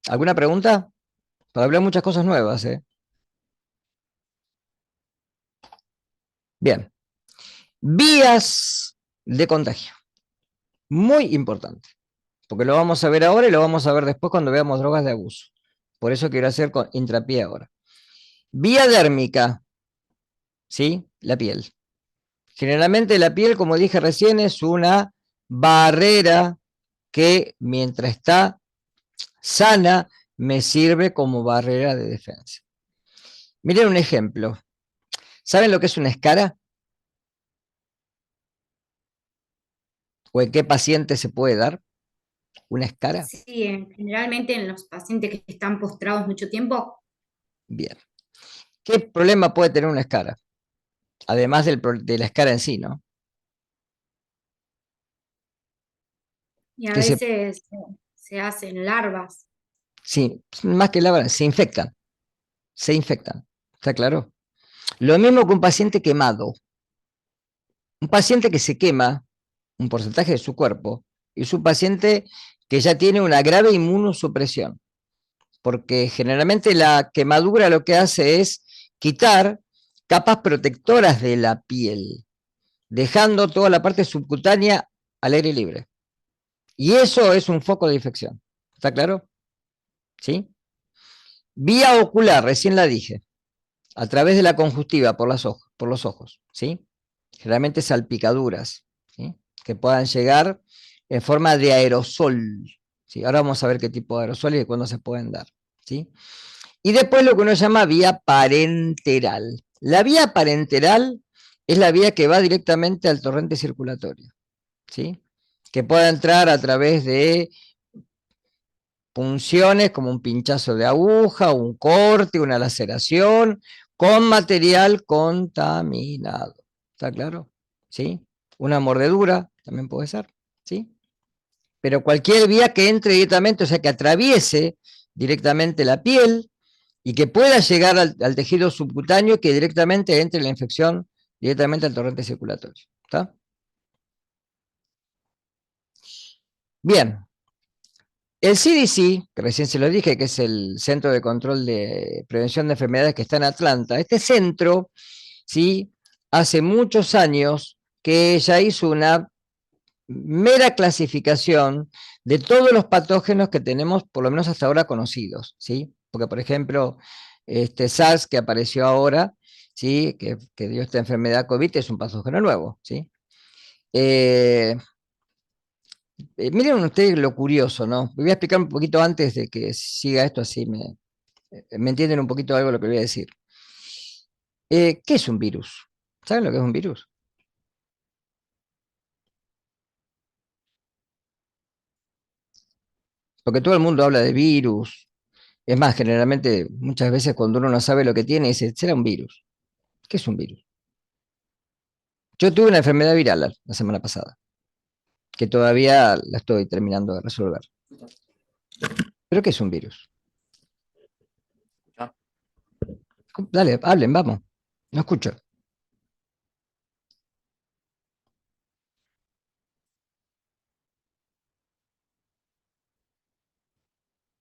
¿Alguna pregunta? Para hablar muchas cosas nuevas, ¿eh? Bien, vías de contagio. Muy importante, porque lo vamos a ver ahora y lo vamos a ver después cuando veamos drogas de abuso. Por eso quiero hacer hincapié ahora. Vía dérmica, ¿sí? La piel. Generalmente la piel, como dije recién, es una barrera que mientras está sana me sirve como barrera de defensa. Miren un ejemplo. ¿Saben lo que es una escara? ¿O en qué paciente se puede dar una escara? Sí, generalmente en los pacientes que están postrados mucho tiempo, Bien. ¿Qué problema puede tener una escara? Además de la escara en sí, ¿no? y a Que veces se hacen larvas. sí, más que la se infectan. Se infectan. ¿Está claro? Lo mismo que un paciente quemado. Un paciente que se quema, un porcentaje de su cuerpo, es un paciente que ya tiene una grave inmunosupresión, porque generalmente la quemadura lo que hace es quitar capas protectoras de la piel, dejando toda la parte subcutánea al aire libre. Y eso es un foco de infección. ¿Está claro? ¿Sí? Vía ocular, recién la dije, a través de la conjuntiva por los ojos, ¿sí? Generalmente salpicaduras, ¿sí? Que puedan llegar en forma de aerosol, ¿sí? Ahora vamos a ver qué tipo de aerosoles y cuándo se pueden dar, ¿sí? Y después lo que uno llama vía parenteral. La vía parenteral es la vía que va directamente al torrente circulatorio, ¿sí? Que pueda entrar a través de punciones como un pinchazo de aguja, un corte, una laceración, con material contaminado. ¿Está claro? ¿Sí? Una mordedura también puede ser, ¿sí? Pero cualquier vía que entre directamente, o sea, que atraviese directamente la piel y que pueda llegar al tejido subcutáneo, que directamente entre la infección directamente al torrente circulatorio. ¿Está? Bien, el CDC, que recién se lo dije, que es el Centro de Control de Prevención de Enfermedades que está en Atlanta, este centro, ¿sí? Hace muchos años que ya hizo una mera clasificación de todos los patógenos que tenemos, por lo menos hasta ahora conocidos, ¿sí? Porque, por ejemplo, SARS que apareció ahora, ¿sí? Que dio esta enfermedad COVID, es un patógeno nuevo, ¿sí? Eh, Miren ustedes lo curioso, ¿no? Voy a explicar un poquito antes de que siga esto, así me entienden un poquito algo de lo que voy a decir. ¿Qué es un virus? ¿Saben lo que es un virus? Porque todo el mundo habla de virus. Es más, generalmente, muchas veces cuando uno no sabe lo que tiene, dice, será un virus. ¿Qué es un virus? Yo tuve una enfermedad viral la semana pasada, que todavía la estoy terminando de resolver. ¿Pero qué es un virus? Dale, hablen, vamos. No escucho.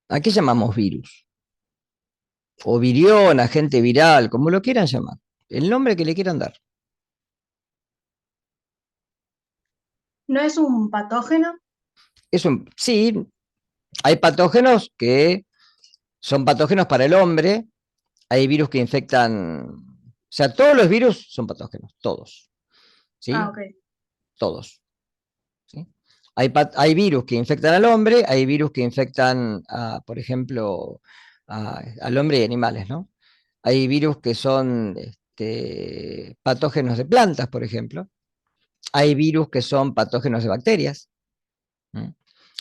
¿A qué llamamos virus? O virión, agente viral, como lo quieran llamar. El nombre que le quieran dar. ¿No es un patógeno? Sí, hay patógenos que son patógenos para el hombre, hay virus que infectan, o sea, todos los virus son patógenos, todos, Ah, ¿sí? ok. Todos, ¿sí? Hay virus que infectan al hombre, hay virus que infectan, por ejemplo, al hombre y animales, ¿no? Hay virus que son patógenos de plantas, por ejemplo. Hay virus que son patógenos de bacterias. ¿Mm?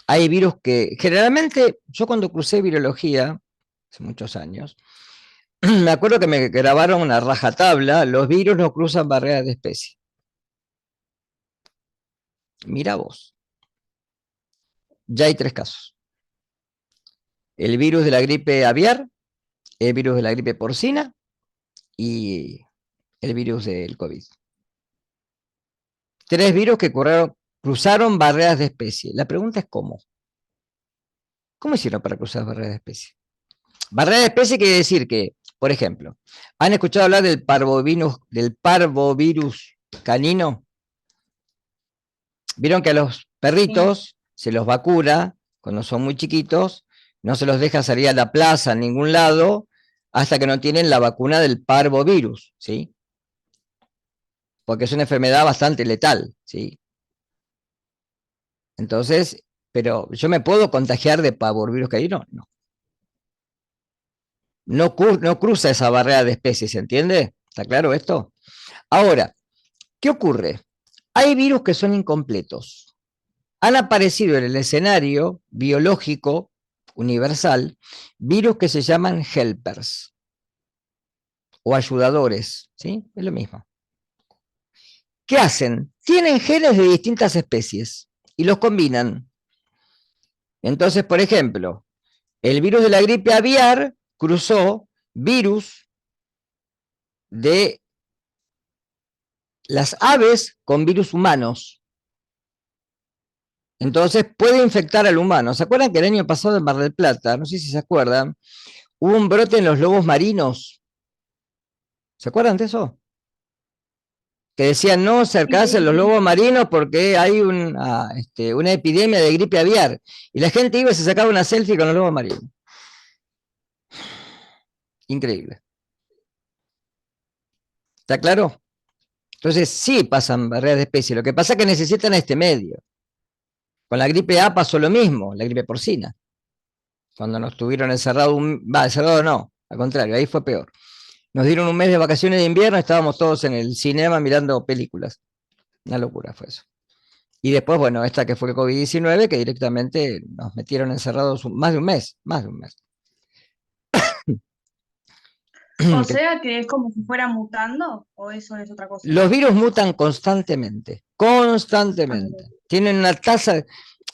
Hay virus que, generalmente, yo cuando crucé virología, hace muchos años, me acuerdo que me grabaron una rajatabla, los virus no cruzan barreras de especie. Mira vos. ya hay 3 casos. El virus de la gripe aviar, el virus de la gripe porcina y el virus del COVID. 3 virus que cruzaron barreras de especie. La pregunta es ¿cómo? ¿Cómo hicieron para cruzar barreras de especie? Barrera de especie quiere decir que, por ejemplo, ¿han escuchado hablar del parvovirus canino? Vieron que a los perritos se los vacuna cuando son muy chiquitos, no se los deja salir a la plaza a ningún lado hasta que no tienen la vacuna del parvovirus, ¿sí? Porque es una enfermedad bastante letal, ¿sí? Entonces, pero ¿yo me puedo contagiar de parvovirus canino? No. No cruza esa barrera de especies, ¿entiende? ¿Está claro esto? Ahora, ¿qué ocurre? Hay virus que son incompletos. Han aparecido en el escenario biológico universal virus que se llaman helpers o ayudadores, ¿sí? Es lo mismo. ¿Qué hacen? Tienen genes de distintas especies y los combinan. Entonces, por ejemplo, el virus de la gripe aviar cruzó virus de las aves con virus humanos. Entonces puede infectar al humano. ¿Se acuerdan que el año pasado en Mar del Plata, no sé si se acuerdan, hubo un brote en los lobos marinos? ¿Se acuerdan de eso? Que decían no acercarse a los lobos marinos porque hay una epidemia de gripe aviar. Y la gente iba y se sacaba una selfie con los lobos marinos. Increíble. ¿Está claro? Entonces sí pasan barreras de especie. Lo que pasa es que necesitan este medio. Con la gripe A pasó lo mismo, la gripe porcina. Cuando nos tuvieron encerrados, encerrado no, al contrario, ahí fue peor. Nos dieron un mes de vacaciones de invierno, estábamos todos en el cinema mirando películas. Una locura fue eso. Y después, bueno, esta que fue el COVID-19, que directamente nos metieron encerrados más de un mes, más de un mes. O sea que es como si fuera mutando, o eso es otra cosa. Los virus mutan constantemente, constantemente. Tienen una tasa.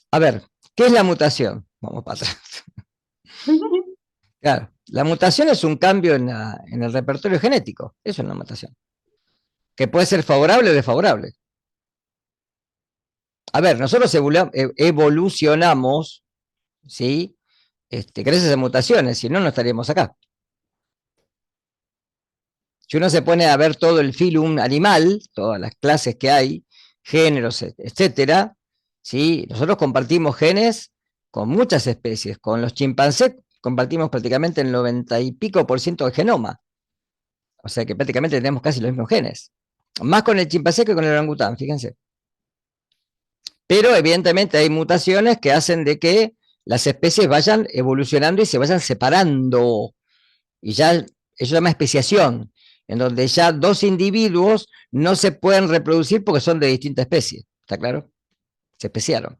A ver, ¿qué es la mutación? Vamos para atrás. Claro, la mutación es un cambio en el repertorio genético. Eso es una mutación. Que puede ser favorable o desfavorable. A ver, nosotros evolucionamos, ¿sí? Gracias a mutaciones, si no, no estaríamos acá. Si uno se pone a ver todo el filum animal, todas las clases que hay, géneros, etcétera, ¿sí? Nosotros compartimos genes con muchas especies. Con los chimpancés compartimos prácticamente el 90 y pico % del genoma. O sea que prácticamente tenemos casi los mismos genes. Más con el chimpancé que con el orangután, fíjense. Pero evidentemente hay mutaciones que hacen de que las especies vayan evolucionando y se vayan separando. Y ya eso se llama especiación, en donde ya 2 individuos no se pueden reproducir porque son de distinta especie. ¿Está claro? Se especiaron.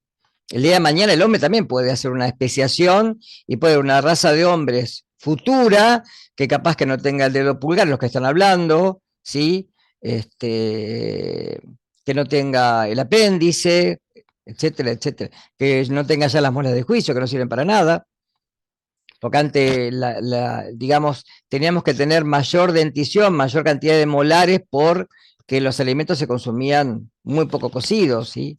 El día de mañana el hombre también puede hacer una especiación y puede haber una raza de hombres futura que capaz que no tenga el dedo pulgar, los que están hablando, ¿sí? Que no tenga el apéndice, etcétera, etcétera. Que no tenga ya las muelas de juicio, que no sirven para nada. Porque antes, digamos, teníamos que tener mayor dentición, mayor cantidad de molares porque los alimentos se consumían muy poco cocidos, ¿sí?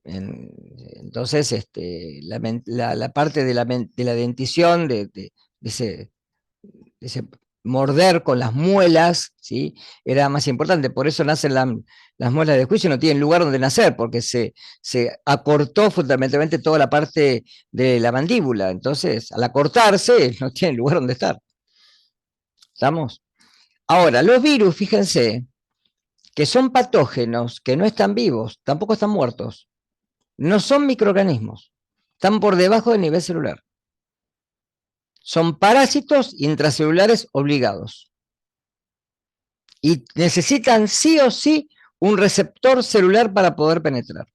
Entonces, la parte de la dentición, de ese morder con las muelas, ¿sí? Era más importante. Por eso nacen las muelas de juicio, no tienen lugar donde nacer, porque se acortó fundamentalmente toda la parte de la mandíbula. Entonces, al acortarse, no tienen lugar donde estar. ¿Estamos? Ahora, los virus, fíjense, que son patógenos, que no están vivos, tampoco están muertos. No son microorganismos, están por debajo del nivel celular. Son parásitos intracelulares obligados. Y necesitan sí o sí un receptor celular para poder penetrar.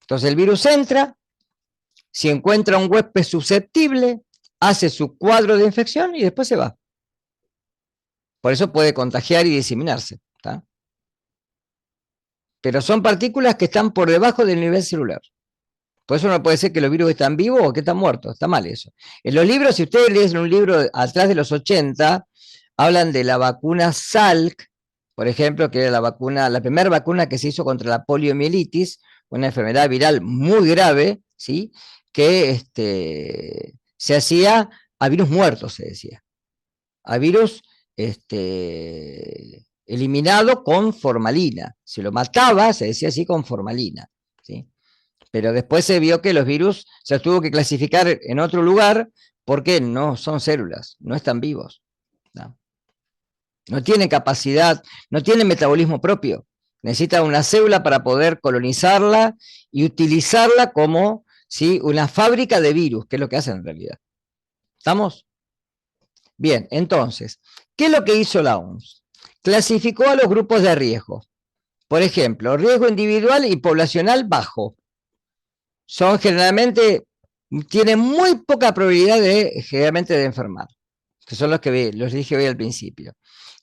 Entonces el virus entra, si encuentra un huésped susceptible, hace su cuadro de infección y después se va. Por eso puede contagiar y diseminarse. ¿Tá? Pero son partículas que están por debajo del nivel celular. Por eso no puede ser que los virus están vivos o que están muertos, está mal eso. En los libros, si ustedes leen un libro atrás de los 80, hablan de la vacuna Salk, por ejemplo, que era la primera vacuna que se hizo contra la poliomielitis, una enfermedad viral muy grave, ¿sí? Que se hacía a virus muertos, se decía. A virus eliminado con formalina. Se lo mataba, se decía así, con formalina, ¿sí? Pero después se vio que los virus se tuvo que clasificar en otro lugar porque no son células, no están vivos. No tienen capacidad, no tienen metabolismo propio. Necesitan una célula para poder colonizarla y utilizarla como, ¿sí?, una fábrica de virus, que es lo que hacen en realidad. ¿Estamos? Bien, entonces, ¿qué es lo que hizo la OMS? Clasificó a los grupos de riesgo. Por ejemplo, riesgo individual y poblacional bajo. Son generalmente, tienen muy poca probabilidad generalmente de enfermar, que son los que los dije hoy al principio,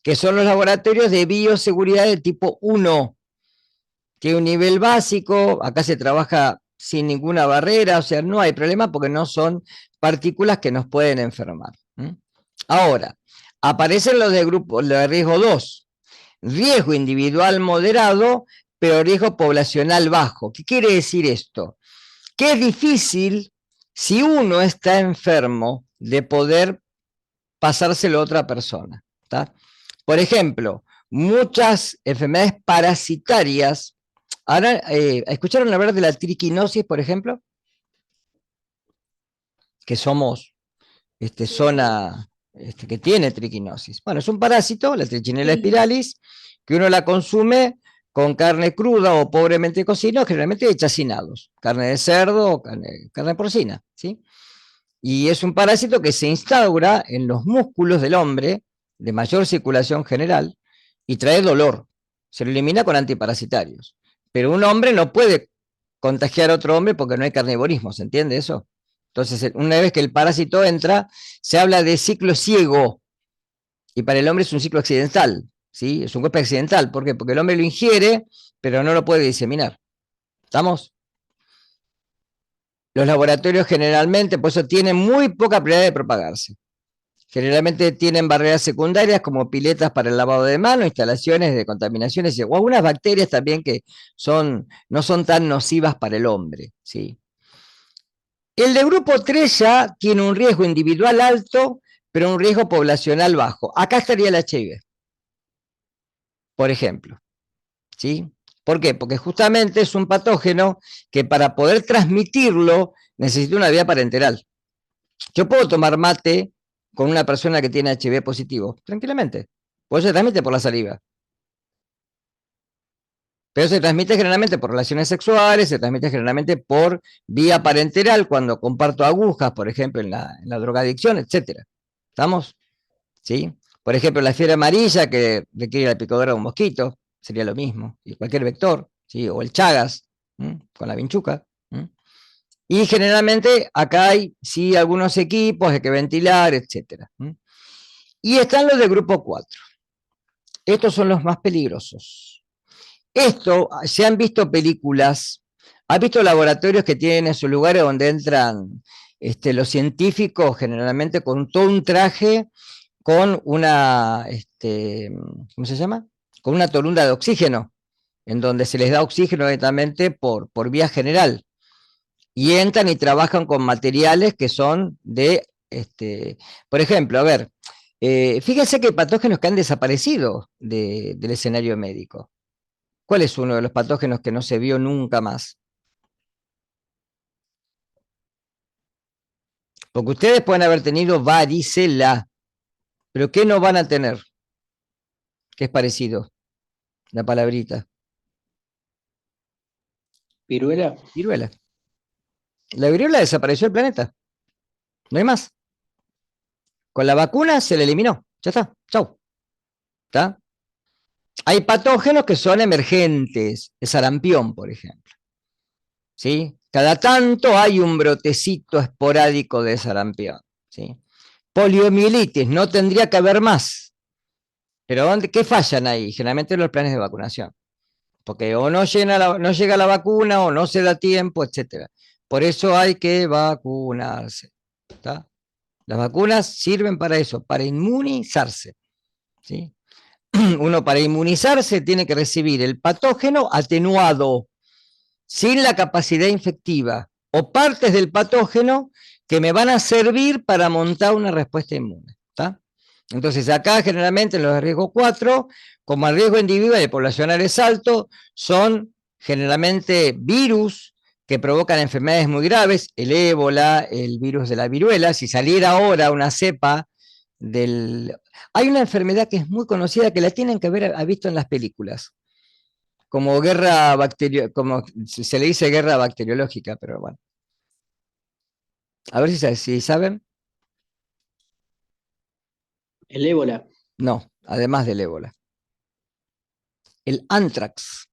que son los laboratorios de bioseguridad de tipo 1, que un nivel básico, acá se trabaja sin ninguna barrera, o sea, no hay problema porque no son partículas que nos pueden enfermar. Ahora, aparecen los de grupo, los de riesgo 2, riesgo individual moderado, pero riesgo poblacional bajo. ¿Qué quiere decir esto? Que es difícil, si uno está enfermo, de poder pasárselo a otra persona. ¿Tá? Por ejemplo, muchas enfermedades parasitarias. Ahora, ¿escucharon hablar de la triquinosis, por ejemplo? Que somos zona que tiene triquinosis. Bueno, es un parásito, la Trichinella spiralis, que uno la consume con carne cruda o pobremente cocida, generalmente de chacinados, carne de cerdo o carne porcina, ¿sí? Y es un parásito que se instaura en los músculos del hombre, de mayor circulación general, y trae dolor. Se lo elimina con antiparasitarios. Pero un hombre no puede contagiar a otro hombre porque no hay carnivorismo, ¿se entiende eso? Entonces, una vez que el parásito entra, se habla de ciclo ciego, y para el hombre es un ciclo accidental, ¿sí? Es un golpe accidental. ¿Por qué? Porque el hombre lo ingiere, pero no lo puede diseminar. ¿Estamos? Los laboratorios generalmente, por eso tienen muy poca probabilidad de propagarse. Generalmente tienen barreras secundarias como piletas para el lavado de manos, instalaciones de contaminaciones o algunas bacterias también que no son tan nocivas para el hombre, ¿sí? El de grupo 3 ya tiene un riesgo individual alto, pero un riesgo poblacional bajo. Acá estaría el HIV, por ejemplo, ¿sí? ¿Por qué? Porque justamente es un patógeno que para poder transmitirlo necesita una vía parenteral. Yo puedo tomar mate con una persona que tiene HIV positivo, tranquilamente. Pues se transmite por la saliva. Pero se transmite generalmente por relaciones sexuales, se transmite generalmente por vía parenteral, cuando comparto agujas, por ejemplo, en la drogadicción, etc. ¿Estamos? ¿Sí? Por ejemplo, la fiebre amarilla, que requiere la picadura de un mosquito, sería lo mismo, y cualquier vector, ¿sí? O el Chagas, con la vinchuca. Y generalmente acá hay, sí, algunos equipos, hay que ventilar, etc. Y están los de grupo 4. Estos son los más peligrosos. Se han visto películas, has visto laboratorios que tienen esos lugares donde entran los científicos, generalmente con todo un traje, con una, ¿cómo se llama? Con una torunda de oxígeno, en donde se les da oxígeno directamente por vía general. Y entran y trabajan con materiales que son por ejemplo, a ver, fíjense que hay patógenos que han desaparecido del escenario médico. ¿Cuál es uno de los patógenos que no se vio nunca más? Porque ustedes pueden haber tenido varicela, pero ¿qué no van a tener? ¿Qué es parecido? La palabrita. ¿Viruela? Viruela. La viruela desapareció del planeta. No hay más. Con la vacuna se la eliminó. Ya está. Chau. ¿Está? Hay patógenos que son emergentes. El sarampión, por ejemplo. ¿Sí? Cada tanto hay un brotecito esporádico de sarampión. ¿Sí? Poliomielitis, no tendría que haber más. Pero ¿qué fallan ahí? Generalmente los planes de vacunación. Porque o no llega la vacuna o no se da tiempo, etc. Por eso hay que vacunarse. ¿Está? Las vacunas sirven para eso, para inmunizarse. ¿Sí? Uno para inmunizarse tiene que recibir el patógeno atenuado, sin la capacidad infectiva, o partes del patógeno que me van a servir para montar una respuesta inmune. ¿Está? Entonces acá generalmente en los de riesgo 4, como el riesgo individual y poblacional es alto, son generalmente virus que provocan enfermedades muy graves, el ébola, el virus de la viruela. Si saliera ahora una cepa del... Hay una enfermedad que es muy conocida, que la tienen que haber visto en las películas, como como se le dice guerra bacteriológica, pero bueno. A ver si saben. El ébola. No, además del ébola. El anthrax.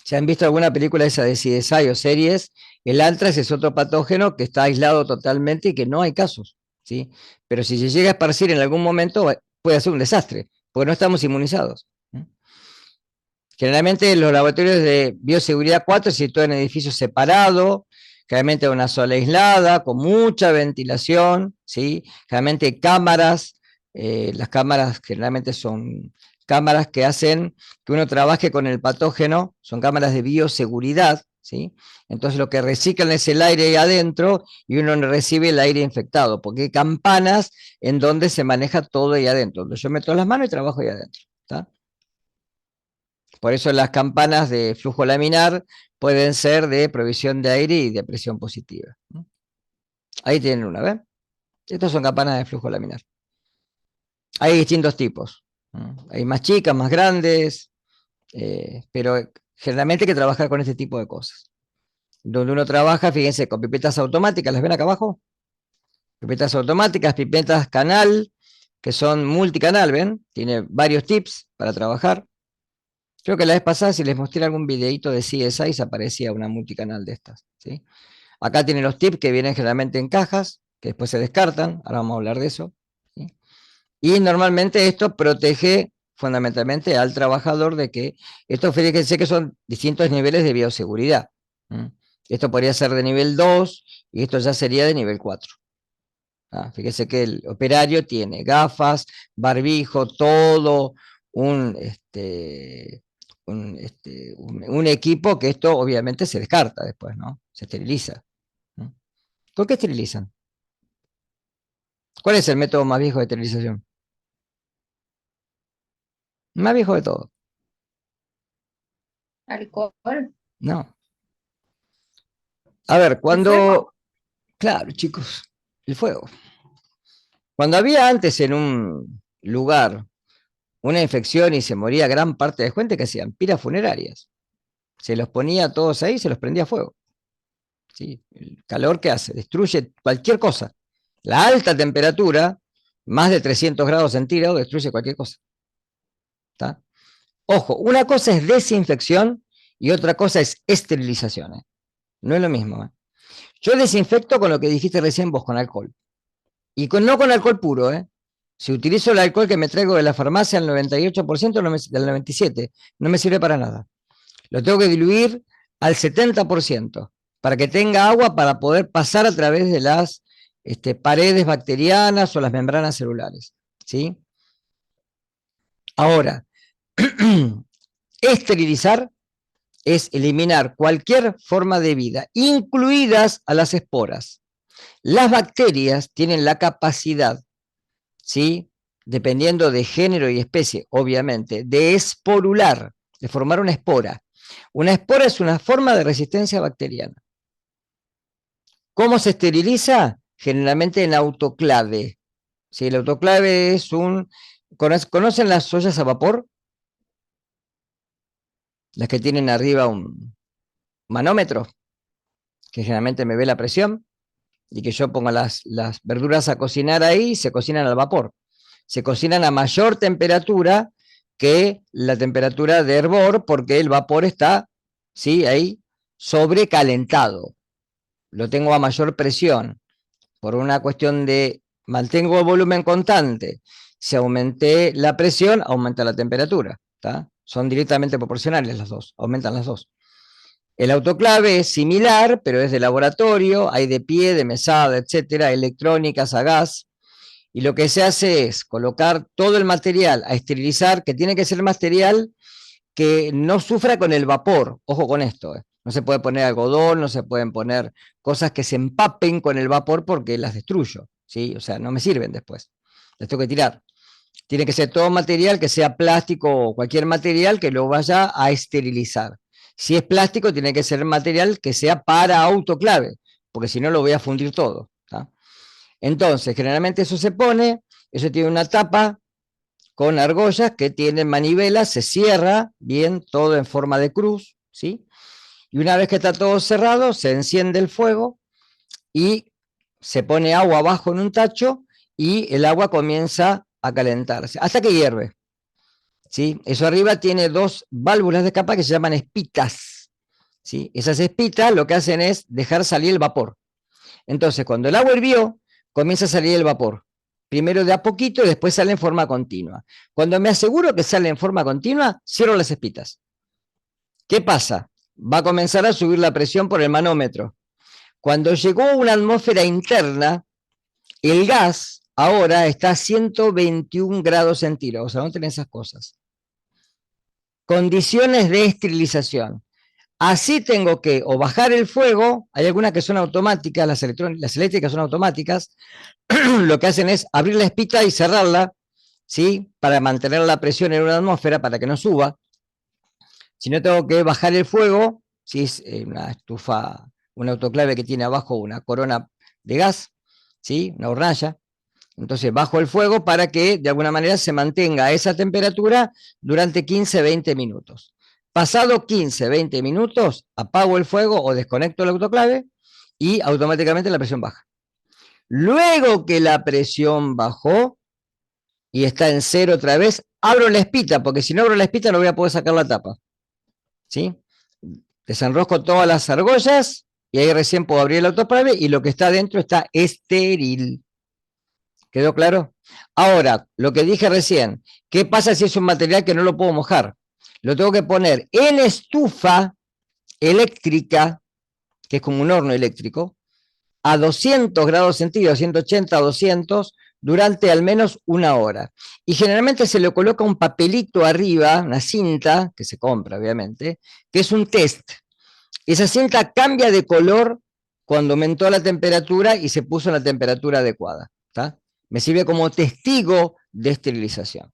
Si han visto alguna película esa de CSI o series, el anthrax es otro patógeno que está aislado totalmente y que no hay casos, ¿sí? Pero si se llega a esparcir en algún momento, puede ser un desastre, porque no estamos inmunizados. Generalmente los laboratorios de bioseguridad 4 se sitúan en edificios separados, generalmente una sola aislada, con mucha ventilación, ¿sí? Generalmente cámaras, las cámaras generalmente son cámaras que hacen que uno trabaje con el patógeno, son cámaras de bioseguridad, ¿sí? Entonces lo que reciclan es el aire ahí adentro y uno no recibe el aire infectado, porque hay campanas en donde se maneja todo ahí adentro. Yo meto las manos y trabajo ahí adentro, ¿está? Por eso las campanas de flujo laminar pueden ser de provisión de aire y de presión positiva. Ahí tienen una, ¿ven? Estas son campanas de flujo laminar. Hay distintos tipos. Hay más chicas, más grandes, pero generalmente hay que trabajar con este tipo de cosas. Donde uno trabaja, fíjense, con pipetas automáticas, ¿las ven acá abajo? Pipetas automáticas, pipetas canal, que son multicanal, ¿ven? Tiene varios tips para trabajar. Creo que la vez pasada, si les mostré algún videito de CSI, aparecía una multicanal de estas, ¿sí? Acá tienen los tips que vienen generalmente en cajas, que después se descartan, ahora vamos a hablar de eso, ¿sí? Y normalmente esto protege fundamentalmente al trabajador de que, esto fíjense que son distintos niveles de bioseguridad. Esto podría ser de nivel 2 y esto ya sería de nivel 4. Fíjese que el operario tiene gafas, barbijo, todo un equipo que esto obviamente se descarta después, ¿no? Se esteriliza. ¿Por qué esterilizan? ¿Cuál es el método más viejo de esterilización? Más viejo de todo. Alcohol. No. A ver, cuando... Claro, chicos, el fuego. Cuando había antes en un lugar una infección y se moría gran parte de gente, que hacían piras funerarias. Se los ponía a todos ahí y se los prendía a fuego. ¿Sí? El calor que hace, destruye cualquier cosa. La alta temperatura, más de 300 grados centígrados, destruye cualquier cosa. ¿Está? Ojo, una cosa es desinfección y otra cosa es esterilización. No es lo mismo. Yo desinfecto con lo que dijiste recién vos, con alcohol. Y no con alcohol puro. Si utilizo el alcohol que me traigo de la farmacia al 98%, del 97%, no me sirve para nada. Lo tengo que diluir al 70%, para que tenga agua para poder pasar a través de las paredes bacterianas o las membranas celulares, ¿sí? Ahora, esterilizar es eliminar cualquier forma de vida, incluidas a las esporas. Las bacterias tienen la capacidad, ¿sí?, dependiendo de género y especie, obviamente, de esporular, de formar una espora. Una espora es una forma de resistencia bacteriana. ¿Cómo se esteriliza? Generalmente en autoclave. ¿Sí? El autoclave es ¿conocen las ollas a vapor? Las que tienen arriba un manómetro, que generalmente me ve la presión, y que yo pongo las verduras a cocinar ahí y se cocinan al vapor. Se cocinan a mayor temperatura que la temperatura de hervor, porque el vapor está, ¿sí?, ahí sobrecalentado. Lo tengo a mayor presión. Por una cuestión de mantengo el volumen constante. Si aumenté la presión, aumenta la temperatura. ¿Tá? Son directamente proporcionales las dos, aumentan las dos. El autoclave es similar, pero es de laboratorio, hay de pie, de mesada, etcétera, electrónicas a gas, y lo que se hace es colocar todo el material a esterilizar, que tiene que ser material que no sufra con el vapor. Ojo con esto, no se puede poner algodón, no se pueden poner cosas que se empapen con el vapor porque las destruyo, ¿sí? O sea, no me sirven después, las tengo que tirar. Tiene que ser todo material que sea plástico o cualquier material que lo vaya a esterilizar. Si es plástico, tiene que ser material que sea para autoclave, porque si no lo voy a fundir todo, ¿tá? Entonces, generalmente eso se pone, eso tiene una tapa con argollas que tienen manivelas, se cierra bien, todo en forma de cruz, ¿sí? Y una vez que está todo cerrado, se enciende el fuego y se pone agua abajo en un tacho y el agua comienza a calentarse, hasta que hierve, ¿sí? Eso arriba tiene dos válvulas de escape que se llaman espitas, ¿sí? Esas espitas lo que hacen es dejar salir el vapor. Entonces, cuando el agua hirvió, comienza a salir el vapor. Primero de a poquito y después sale en forma continua. Cuando me aseguro que sale en forma continua, cierro las espitas. ¿Qué pasa? Va a comenzar a subir la presión por el manómetro. Cuando llegó una atmósfera interna, el gas ahora está a 121 grados centígrados. O sea, no tienen esas cosas. Condiciones de esterilización. Así tengo que o bajar el fuego, hay algunas que son automáticas, las eléctricas son automáticas, lo que hacen es abrir la espita y cerrarla, ¿sí? Para mantener la presión en una atmósfera, para que no suba. Si no, tengo que bajar el fuego, si es una estufa, un autoclave que tiene abajo una corona de gas, ¿sí? Una hornalla. Entonces bajo el fuego para que de alguna manera se mantenga a esa temperatura durante 15-20 minutos. Pasado 15-20 minutos, apago el fuego o desconecto el autoclave y automáticamente la presión baja. Luego que la presión bajó y está en cero otra vez, abro la espita, porque si no abro la espita no voy a poder sacar la tapa, ¿sí? Desenrosco todas las argollas y ahí recién puedo abrir el autoclave y lo que está dentro está estéril. ¿Quedó claro? Ahora, lo que dije recién, ¿qué pasa si es un material que no lo puedo mojar? Lo tengo que poner en estufa eléctrica, que es como un horno eléctrico, a 200 grados centígrados, 180 a 200, durante al menos una hora. Y generalmente se le coloca un papelito arriba, una cinta, que se compra obviamente, que es un test. Esa cinta cambia de color cuando aumentó la temperatura y se puso en la temperatura adecuada, ¿tá? Me sirve como testigo de esterilización.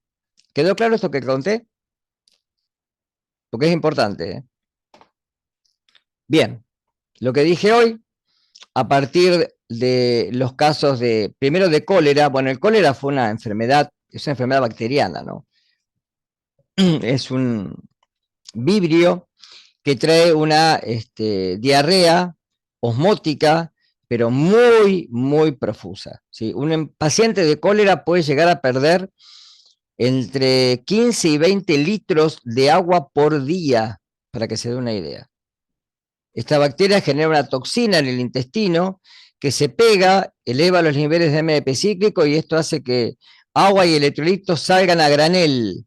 ¿Quedó claro esto que conté? Porque es importante, ¿eh? Bien, lo que dije hoy, a partir de los casos de, primero de cólera, bueno, el cólera fue una enfermedad, es una enfermedad bacteriana, ¿no? Es un vibrio que trae una diarrea osmótica, pero muy, muy profusa, ¿sí? Un paciente de cólera puede llegar a perder entre 15 y 20 litros de agua por día, para que se dé una idea. Esta bacteria genera una toxina en el intestino que se pega, eleva los niveles de AMP cíclico y esto hace que agua y electrolitos salgan a granel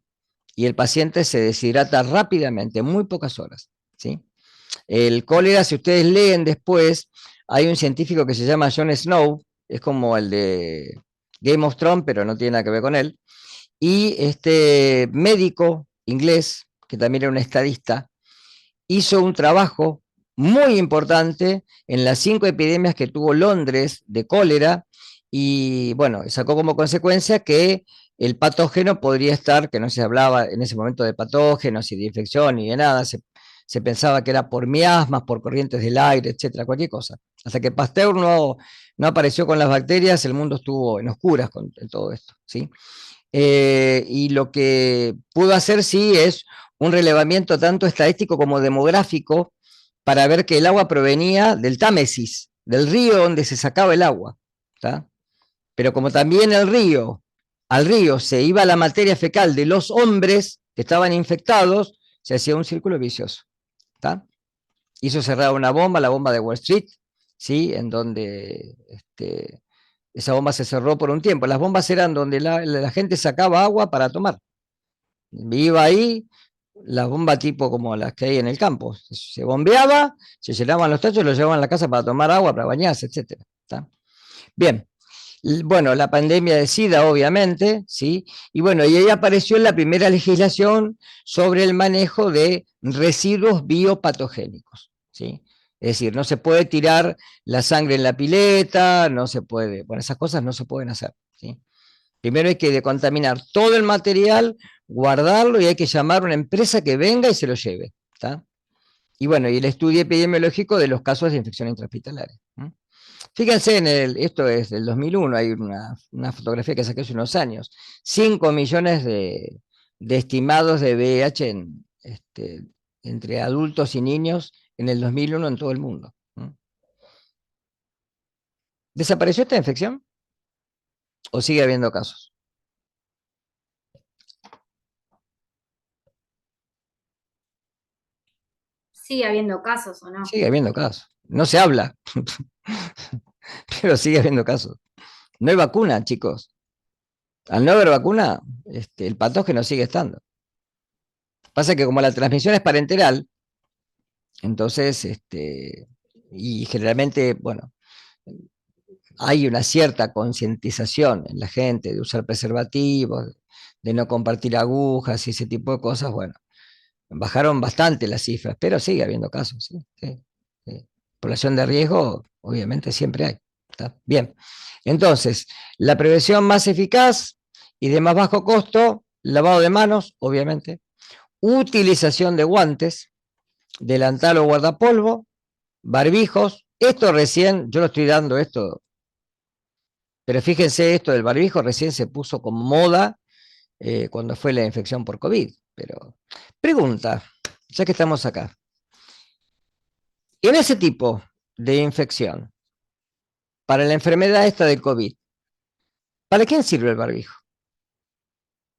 y el paciente se deshidrata rápidamente, en muy pocas horas, ¿sí? El cólera, si ustedes leen después, hay un científico que se llama Jon Snow, es como el de Game of Thrones, pero no tiene nada que ver con él, y este médico inglés, que también era un estadista, hizo un trabajo muy importante en las 5 epidemias que tuvo Londres de cólera, y bueno, sacó como consecuencia que el patógeno podría estar, que no se hablaba en ese momento de patógenos y de infección ni de nada, se pensaba que era por miasmas, por corrientes del aire, etcétera, cualquier cosa. Hasta que Pasteur no apareció con las bacterias, el mundo estuvo en oscuras con todo esto, ¿sí? Y lo que pudo hacer, sí, es un relevamiento tanto estadístico como demográfico para ver que el agua provenía del Támesis, del río donde se sacaba el agua, ¿tá? Pero como también al río se iba la materia fecal de los hombres que estaban infectados, se hacía un círculo vicioso, ¿tá? Hizo cerrar una bomba, la bomba de Wall Street, ¿sí? En donde esa bomba se cerró por un tiempo. Las bombas eran donde la gente sacaba agua para tomar. Iba ahí, la bomba tipo como las que hay en el campo. Se bombeaba, se llenaban los tachos, los llevaban a la casa para tomar agua, para bañarse, etcétera. ¿Está? Bien. Bueno, la pandemia de SIDA, obviamente, ¿sí? Y bueno, y ahí apareció la primera legislación sobre el manejo de residuos biopatogénicos, ¿sí? Es decir, no se puede tirar la sangre en la pileta, no se puede, bueno, esas cosas no se pueden hacer, ¿sí? Primero hay que decontaminar todo el material, guardarlo y hay que llamar a una empresa que venga y se lo lleve, ¿está? Y bueno, y el estudio epidemiológico de los casos de infección intrahospitalaria. Fíjense, esto es del 2001, hay una fotografía que saqué hace unos años, 5 millones de estimados de VIH entre adultos y niños en el 2001 en todo el mundo. ¿Desapareció esta infección? ¿O sigue habiendo casos? Sigue habiendo casos, ¿o no? Sigue habiendo casos. No se habla, pero sigue habiendo casos. No hay vacuna, chicos. Al no haber vacuna, el patógeno sigue estando. Pasa que como la transmisión es parenteral, entonces, y generalmente, bueno, hay una cierta concientización en la gente de usar preservativos, de no compartir agujas y ese tipo de cosas, bueno, bajaron bastante las cifras, pero sigue habiendo casos, ¿sí? Sí, sí. Población de riesgo, obviamente, siempre hay. ¿Está? Bien. Entonces, la prevención más eficaz y de más bajo costo, lavado de manos, obviamente, utilización de guantes, delantal o guardapolvo, barbijos. Esto recién, yo lo estoy dando esto, pero fíjense, esto del barbijo recién se puso como moda cuando fue la infección por COVID. Pero, pregunta, ya que estamos acá, en ese tipo de infección, para la enfermedad esta del COVID, ¿para quién sirve el barbijo?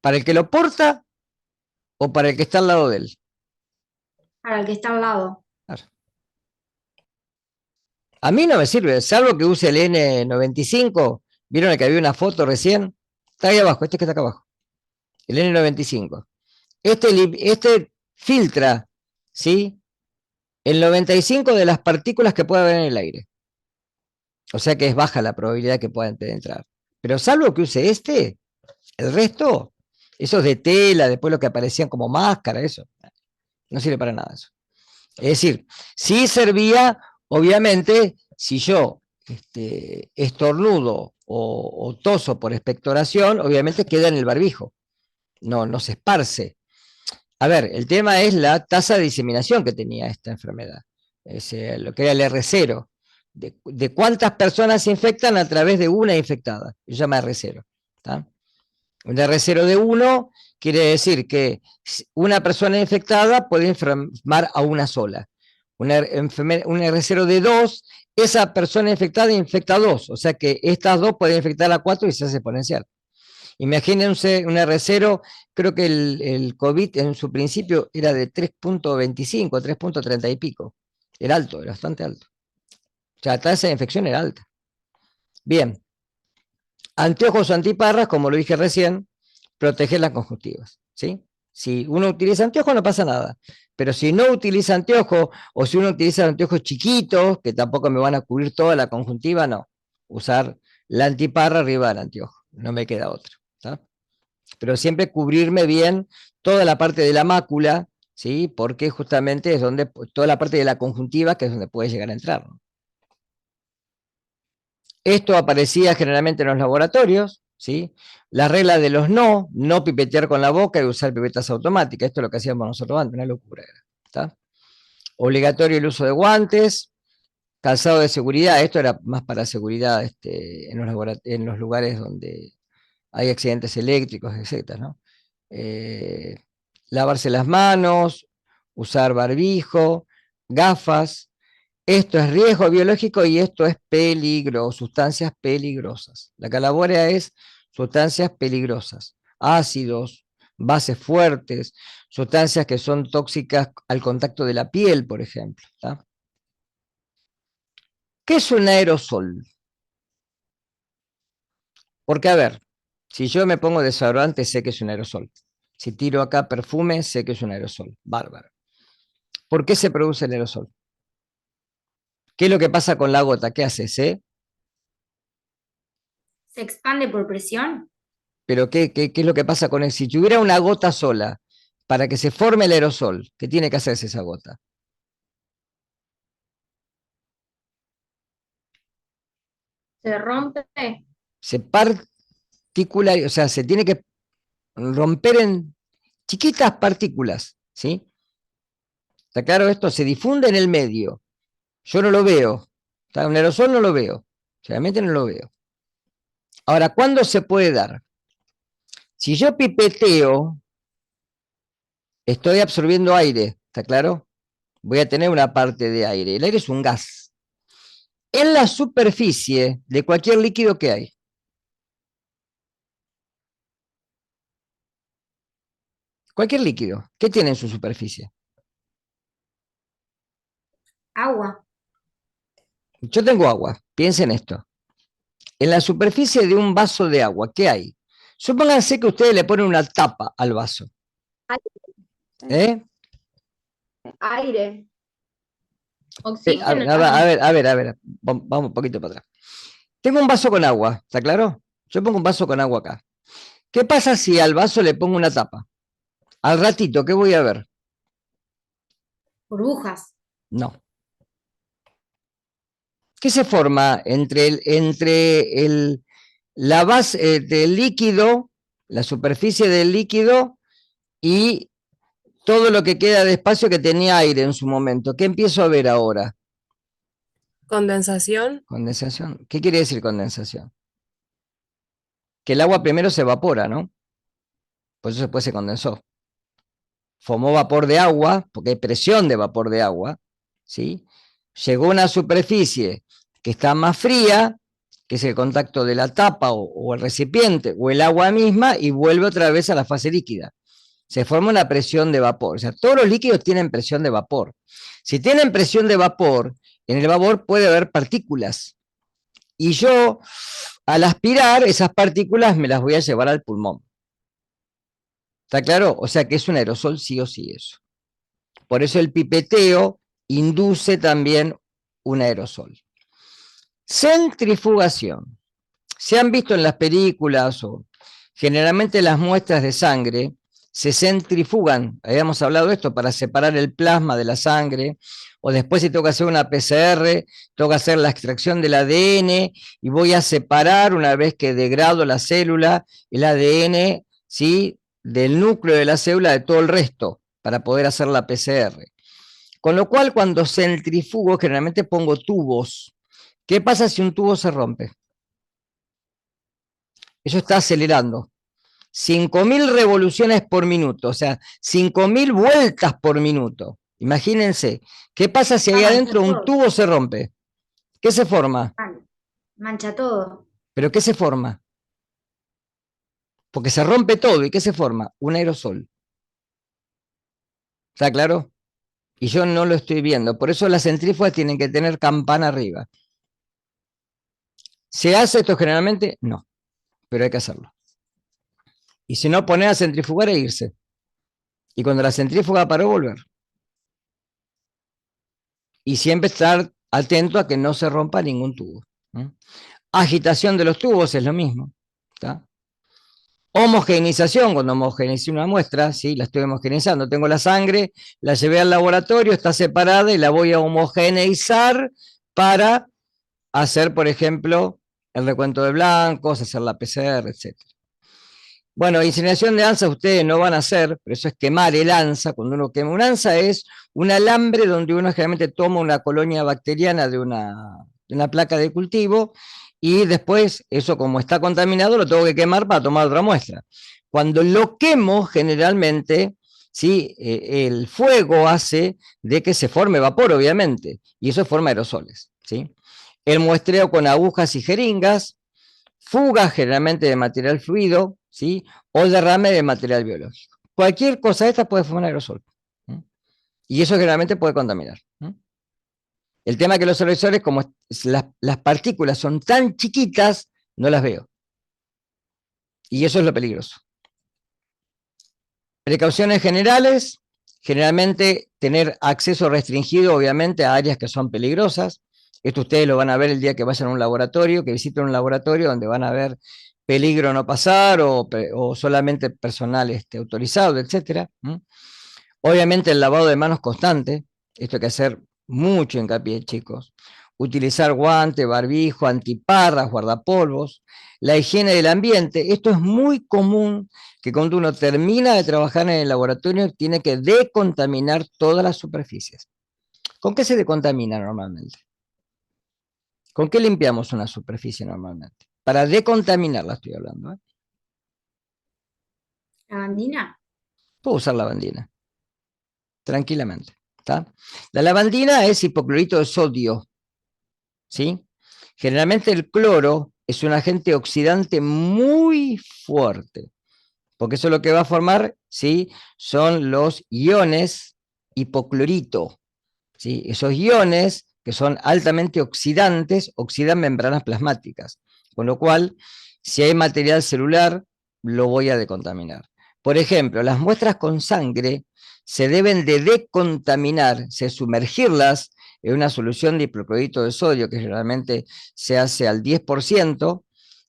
¿Para el que lo porta o para el que está al lado de él? Para el que está al lado. Claro. A mí no me sirve, salvo que use el N95. ¿Vieron que había una foto recién? Está ahí abajo, este que está acá abajo. El N95. Este filtra, ¿sí? El 95 de las partículas que puede haber en el aire. O sea que es baja la probabilidad que puedan penetrar. Pero salvo que use el resto, esos de tela, después lo que aparecían como máscara, eso, no sirve para nada eso. Es decir, sí servía, obviamente, si yo estornudo o toso por expectoración, obviamente queda en el barbijo, no se esparce. A ver, el tema es la tasa de diseminación que tenía esta enfermedad, lo que era el R0, de cuántas personas se infectan a través de una infectada, se llama R0. ¿Tá? Un R0 de 1 quiere decir que una persona infectada puede enfermar a una sola. Un R0 de 2, esa persona infectada infecta a 2, o sea que estas dos pueden infectar a 4 y se hace exponencial. Imagínense un R0, creo que el COVID en su principio era de 3.25, 3.30 y pico. Era alto, era bastante alto. O sea, la tasa de infección era alta. Bien. Anteojos o antiparras, como lo dije recién, proteger las conjuntivas, ¿sí? Si uno utiliza anteojos no pasa nada, pero si no utiliza anteojos o si uno utiliza anteojos chiquitos, que tampoco me van a cubrir toda la conjuntiva, no. Usar la antiparra arriba del anteojo, no me queda otra. ¿Tá? Pero siempre cubrirme bien toda la parte de la mácula, ¿sí? Porque justamente es donde, toda la parte de la conjuntiva, que es donde puede llegar a entrar, ¿no? Esto aparecía generalmente en los laboratorios, ¿sí? La regla de los no pipetear con la boca y usar pipetas automáticas. Esto es lo que hacíamos nosotros antes, una locura era. ¿Está? Obligatorio el uso de guantes, calzado de seguridad. Esto era más para seguridad en los lugares donde hay accidentes eléctricos, etc. ¿no? Lavarse las manos, usar barbijo, gafas. Esto es riesgo biológico y esto es peligro, sustancias peligrosas. La calabórea es sustancias peligrosas, ácidos, bases fuertes, sustancias que son tóxicas al contacto de la piel, por ejemplo. ¿Tá? ¿Qué es un aerosol? Porque, a ver, si yo me pongo desodorante, sé que es un aerosol. Si tiro acá perfume, sé que es un aerosol. Bárbaro. ¿Por qué se produce el aerosol? ¿Qué es lo que pasa con la gota? ¿Qué hace? ¿Se? ¿Se expande por presión? Pero ¿qué es lo que pasa con él? Si tuviera una gota sola, para que se forme el aerosol, ¿qué tiene que hacerse esa gota? Se rompe. Se particula, o sea, se tiene que romper en chiquitas partículas, ¿sí? ¿Está claro esto? Se difunde en el medio. Yo no lo veo. ¿Está? Un aerosol no lo veo. Realmente no lo veo. Ahora, ¿cuándo se puede dar? Si yo pipeteo, estoy absorbiendo aire, ¿está claro? Voy a tener una parte de aire. El aire es un gas. En la superficie de cualquier líquido que hay. Cualquier líquido. ¿Qué tiene en su superficie? Agua. Yo tengo agua. Piensen esto. En la superficie de un vaso de agua, ¿qué hay? Supónganse que ustedes le ponen una tapa al vaso. ¿Eh? Aire. A Oxígeno. ver, vamos un poquito para atrás. Tengo un vaso con agua, ¿está claro? Yo pongo un vaso con agua acá. ¿Qué pasa si al vaso le pongo una tapa? Al ratito, ¿qué voy a ver? Burbujas. No. ¿Qué se forma entre la base del líquido, la superficie del líquido y todo lo que queda de espacio que tenía aire en su momento? ¿Qué empiezo a ver ahora? Condensación. Condensación. ¿Qué quiere decir condensación? Que el agua primero se evapora, ¿no? Por eso después se condensó. Formó vapor de agua, porque hay presión de vapor de agua, ¿sí? Llegó a una superficie que está más fría, que es el contacto de la tapa o el recipiente o el agua misma, y vuelve otra vez a la fase líquida. Se forma una presión de vapor. O sea, todos los líquidos tienen presión de vapor. Si tienen presión de vapor, en el vapor puede haber partículas. Y yo, al aspirar, esas partículas me las voy a llevar al pulmón. ¿Está claro? O sea que es un aerosol sí o sí eso. Por eso el pipeteo induce también un aerosol. Centrifugación. Se han visto en las películas o generalmente las muestras de sangre se centrifugan, habíamos hablado de esto, para separar el plasma de la sangre, o después si tengo que hacer una PCR, tengo que hacer la extracción del ADN y voy a separar, una vez que degrado la célula, el ADN, ¿sí?, del núcleo de la célula de todo el resto, para poder hacer la PCR. Con lo cual, cuando centrifugo, generalmente pongo tubos. ¿Qué pasa si un tubo se rompe? Eso está acelerando. 5.000 revoluciones por minuto, o sea, 5.000 vueltas por minuto. Imagínense, ¿qué pasa si ahí adentro un tubo se rompe? ¿Qué se forma? Mancha todo. ¿Pero qué se forma? Porque se rompe todo, ¿y qué se forma? Un aerosol. ¿Está claro? Y yo no lo estoy viendo, por eso las centrífugas tienen que tener campana arriba. ¿Se hace esto generalmente? No, pero hay que hacerlo. Y si no, poner a centrifugar e irse. Y cuando la centrífuga paró, volver. Y siempre estar atento a que no se rompa ningún tubo. Agitación de los tubos es lo mismo. ¿Está? Homogeneización, cuando homogeneice una muestra, ¿sí?, la estoy homogeneizando. Tengo la sangre, la llevé al laboratorio, está separada y la voy a homogeneizar para hacer, por ejemplo, el recuento de blancos, hacer la PCR, etc. Bueno, incineración de ansa ustedes no van a hacer, pero eso es quemar el ansa. Cuando uno quema un ansa es un alambre donde uno generalmente toma una colonia bacteriana de una placa de cultivo y después eso, como está contaminado, lo tengo que quemar para tomar otra muestra. Cuando lo quemo, generalmente, ¿sí?, el fuego hace de que se forme vapor, obviamente, y eso forma aerosoles, ¿sí? El muestreo con agujas y jeringas, fuga generalmente de material fluido, ¿sí?, o derrame de material biológico. Cualquier cosa de esta puede formar aerosol. Y eso generalmente puede contaminar. El tema es que los aerosoles, como las partículas son tan chiquitas, no las veo. Y eso es lo peligroso. Precauciones generales, generalmente tener acceso restringido, obviamente, a áreas que son peligrosas. Esto ustedes lo van a ver el día que vayan a un laboratorio, que visiten un laboratorio donde van a ver peligro no pasar o solamente personal autorizado, etc. Obviamente el lavado de manos constante, esto hay que hacer mucho hincapié, chicos. Utilizar guante, barbijo, antiparras, guardapolvos. La higiene del ambiente, esto es muy común que cuando uno termina de trabajar en el laboratorio tiene que decontaminar todas las superficies. ¿Con qué se decontamina normalmente? ¿Con qué limpiamos una superficie normalmente? Para decontaminarla estoy hablando. ¿Lavandina? Puedo usar lavandina, tranquilamente. ¿Tá? La lavandina es hipoclorito de sodio, ¿sí? Generalmente el cloro es un agente oxidante muy fuerte, porque eso lo que va a formar, ¿sí? Son los iones hipoclorito, ¿sí? Esos iones que son altamente oxidantes, oxidan membranas plasmáticas, con lo cual, si hay material celular, lo voy a decontaminar. Por ejemplo, las muestras con sangre se deben de decontaminar, sumergirlas en una solución de hipoclorito de sodio, que generalmente se hace al 10%,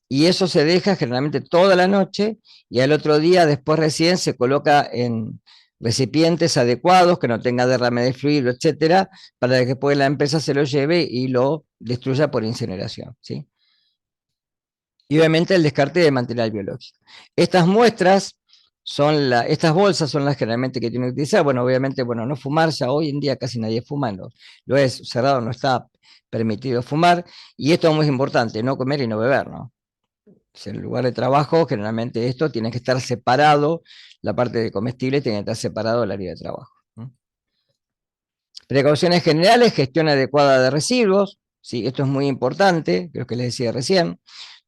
y eso se deja generalmente toda la noche, y al otro día después recién se coloca en recipientes adecuados, que no tenga derrame de fluido, etcétera, para que después la empresa se lo lleve y lo destruya por incineración, ¿sí? Y obviamente el descarte de material biológico. Estas muestras estas bolsas son las generalmente que tienen que utilizar. Bueno, obviamente, bueno, no fumar, ya hoy en día casi nadie fuma, lo es cerrado, no está permitido fumar, y esto es muy importante, no comer y no beber, ¿no? En el lugar de trabajo, generalmente esto tiene que estar separado, la parte de comestible tiene que estar separado del área de trabajo. Precauciones generales, gestión adecuada de residuos, ¿sí? Esto es muy importante, creo que les decía recién.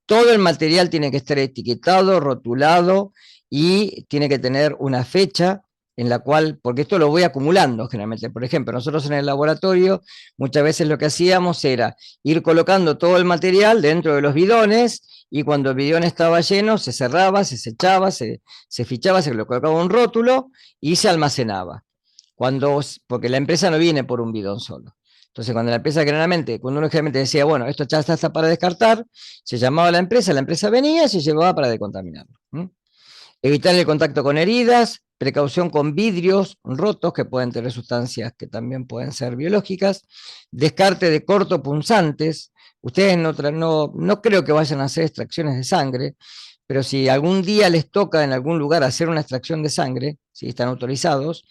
Todo el material tiene que estar etiquetado, rotulado y tiene que tener una fecha en la cual, porque esto lo voy acumulando generalmente. Por ejemplo, nosotros en el laboratorio muchas veces lo que hacíamos era ir colocando todo el material dentro de los bidones, y cuando el bidón estaba lleno se cerraba, se echaba, se fichaba, se le colocaba un rótulo y se almacenaba. Porque la empresa no viene por un bidón solo. Entonces, cuando uno generalmente decía, bueno, esto ya está para descartar, se llamaba a la empresa venía y se llevaba para decontaminarlo. Evitar el contacto con heridas, precaución con vidrios rotos que pueden tener sustancias que también pueden ser biológicas, descarte de cortopunzantes. Ustedes no creo que vayan a hacer extracciones de sangre, pero si algún día les toca en algún lugar hacer una extracción de sangre, si están autorizados,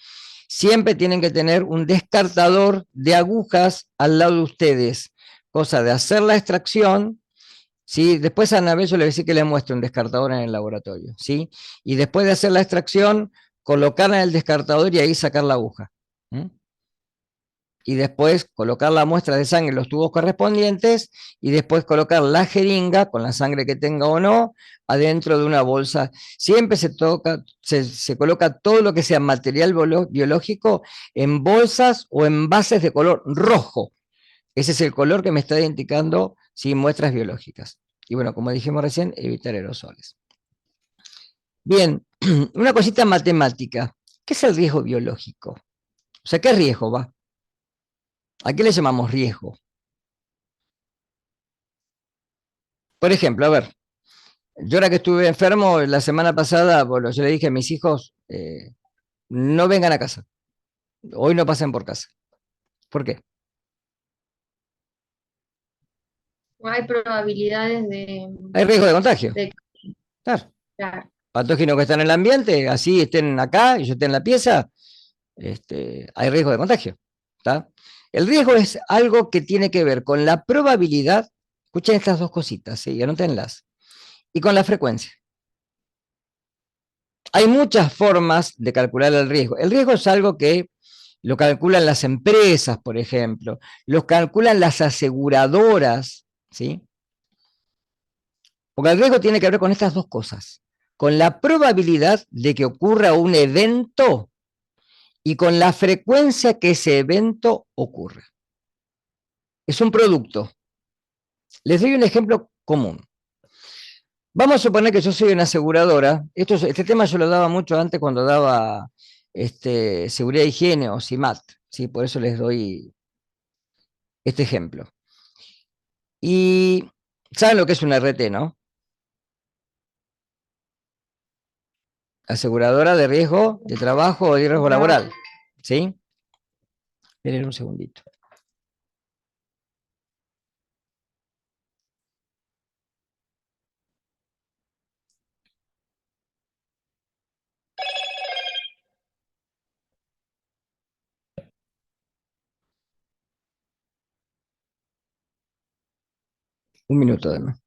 siempre tienen que tener un descartador de agujas al lado de ustedes, cosa de hacer la extracción, ¿sí? Después a Anabel yo le voy a decir que le muestre un descartador en el laboratorio, ¿sí? Y después de hacer la extracción, colocarla en el descartador y ahí sacar la aguja. Y después colocar la muestra de sangre en los tubos correspondientes, y después colocar la jeringa, con la sangre que tenga o no, adentro de una bolsa. Siempre se coloca todo lo que sea material biológico en bolsas o envases de color rojo. Ese es el color que me está indicando si muestras biológicas. Y bueno, como dijimos recién, evitar aerosoles. Bien, una cosita matemática. ¿Qué es el riesgo biológico? O sea, ¿qué riesgo va? ¿A qué le llamamos riesgo? Por ejemplo, a ver, yo ahora que estuve enfermo la semana pasada, bueno, yo le dije a mis hijos, no vengan a casa. Hoy no pasen por casa. ¿Por qué? Hay probabilidades Hay riesgo de contagio. Claro. Patógenos que están en el ambiente, así estén acá y yo esté en la pieza, hay riesgo de contagio. ¿Tá? El riesgo es algo que tiene que ver con la probabilidad, escuchen estas dos cositas, ¿sí? Y anótenlas, y con la frecuencia. Hay muchas formas de calcular el riesgo. El riesgo es algo que lo calculan las empresas, por ejemplo, lo calculan las aseguradoras, ¿sí? Porque el riesgo tiene que ver con estas dos cosas, con la probabilidad de que ocurra un evento y con la frecuencia que ese evento ocurre. Es un producto. Les doy un ejemplo común. Vamos a suponer que yo soy una aseguradora. Este tema yo lo daba mucho antes cuando daba seguridad e higiene o CIMAT, ¿sí? Por eso les doy este ejemplo. Y saben lo que es un RT, ¿no? Aseguradora de riesgo de trabajo o de riesgo laboral, ¿sí? Esperen un segundito. Un minuto, además.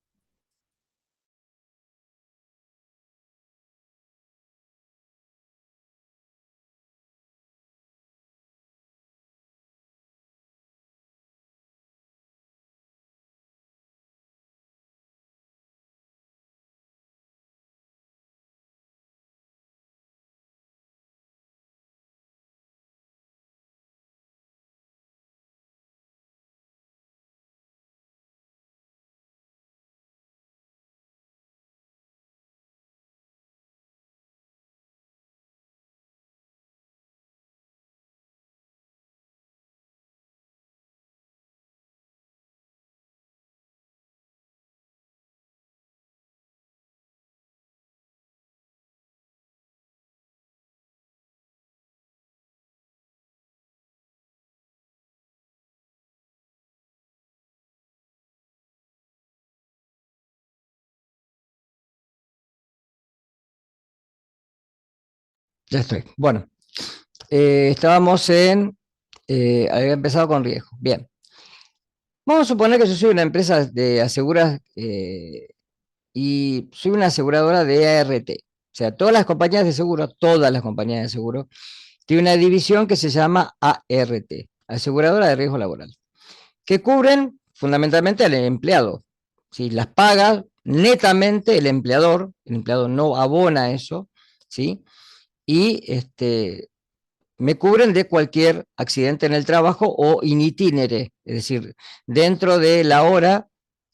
Ya estoy. Bueno, estábamos había empezado con riesgo. Bien. Vamos a suponer que yo soy una empresa de aseguras y soy una aseguradora de ART. O sea, todas las compañías de seguro, tienen una división que se llama ART, Aseguradora de Riesgo Laboral, que cubren fundamentalmente al empleado. ¿Sí? Las paga netamente el empleado no abona eso, ¿sí? Y me cubren de cualquier accidente en el trabajo o in itinere, es decir, dentro de la hora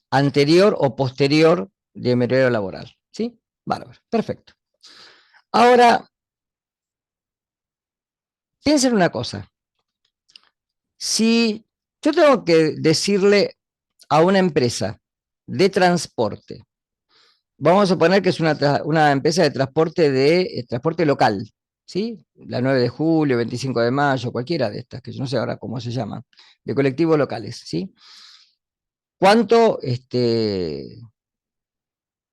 anterior o posterior de mi horario laboral. ¿Sí? Bárbaro, perfecto. Ahora, piensen una cosa. Si yo tengo que decirle a una empresa de transporte, vamos a suponer que es una empresa de transporte local, ¿sí? La 9 de julio, 25 de mayo, cualquiera de estas, que yo no sé ahora cómo se llaman, de colectivos locales, ¿sí? ¿Cuánto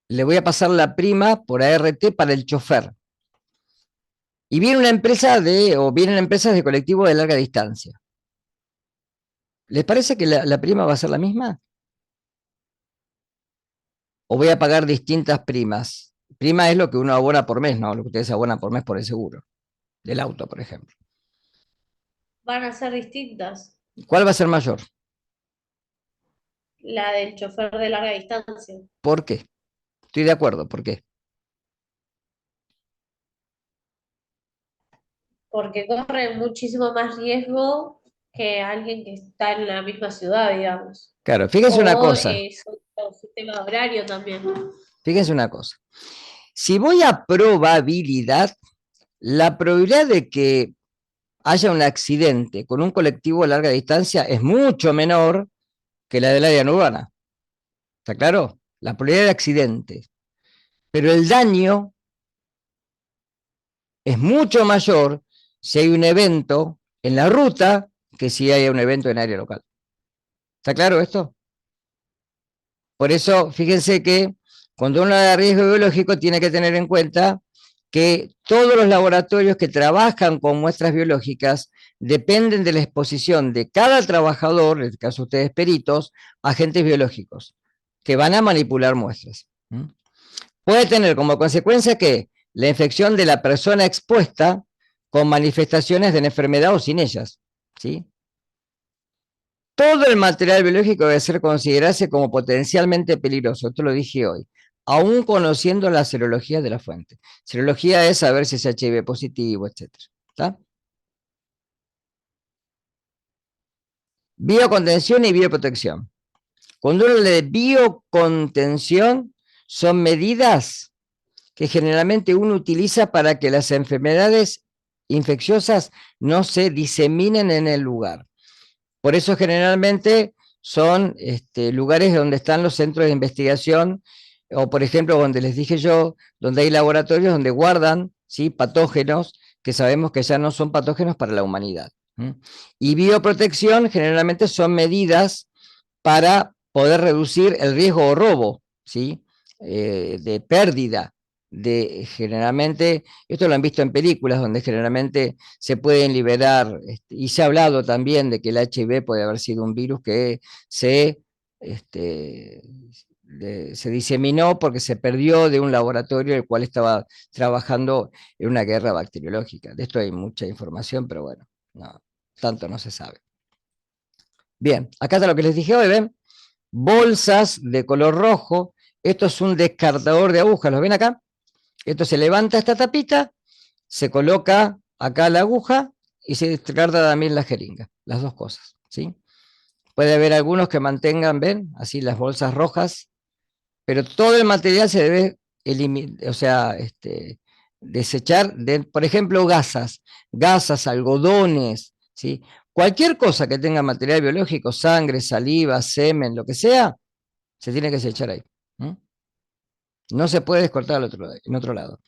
le voy a pasar la prima por ART para el chofer? Y vienen empresas de colectivo de larga distancia. ¿Les parece que la prima va a ser la misma? ¿O voy a pagar distintas primas? Prima es lo que uno abona por mes, ¿no? Lo que ustedes abonan por mes por el seguro, del auto, por ejemplo. Van a ser distintas. ¿Cuál va a ser mayor? La del chofer de larga distancia. ¿Por qué? Estoy de acuerdo, ¿por qué? Porque corre muchísimo más riesgo que alguien que está en la misma ciudad, digamos. Claro, fíjense una O cosa, otro sistema horario también. fíjense una cosa. Si voy a probabilidad, la probabilidad de que haya un accidente con un colectivo a larga distancia es mucho menor que la del área urbana. ¿Está claro? La probabilidad de accidente. Pero el daño es mucho mayor si hay un evento en la ruta que si hay un evento en área local. ¿Está claro esto? Por eso, fíjense que cuando uno habla de riesgo biológico tiene que tener en cuenta que todos los laboratorios que trabajan con muestras biológicas dependen de la exposición de cada trabajador, en este caso ustedes peritos, a agentes biológicos, que van a manipular muestras. Puede tener como consecuencia que la infección de la persona expuesta con manifestaciones de la enfermedad o sin ellas, ¿sí? Todo el material biológico debe ser considerarse como potencialmente peligroso, esto lo dije hoy, aún conociendo la serología de la fuente. Serología es saber si es HIV positivo, etc. ¿Está? Biocontención y bioprotección. Cuando uno habla de biocontención, son medidas que generalmente uno utiliza para que las enfermedades infecciosas no se diseminen en el lugar. Por eso generalmente son lugares donde están los centros de investigación, o por ejemplo, donde les dije yo, donde hay laboratorios donde guardan, ¿sí?, patógenos que sabemos que ya no son patógenos para la humanidad. Y bioprotección generalmente son medidas para poder reducir el riesgo o robo, ¿sí?, de pérdida. Generalmente, esto lo han visto en películas donde generalmente se pueden liberar, y se ha hablado también de que el HIV puede haber sido un virus que se diseminó porque se perdió de un laboratorio el cual estaba trabajando en una guerra bacteriológica. De esto hay mucha información, pero bueno, no, tanto no se sabe. Bien, acá está lo que les dije hoy, ¿ven? Bolsas de color rojo. Esto es un descartador de agujas, ¿lo ven acá? Esto se levanta esta tapita, se coloca acá la aguja y se descarta también la jeringa, las dos cosas, ¿sí? Puede haber algunos que mantengan, ven, así las bolsas rojas, pero todo el material se debe desechar, por ejemplo, gasas, algodones, ¿sí? Cualquier cosa que tenga material biológico, sangre, saliva, semen, lo que sea, se tiene que desechar ahí. No se puede descartar en otro lado.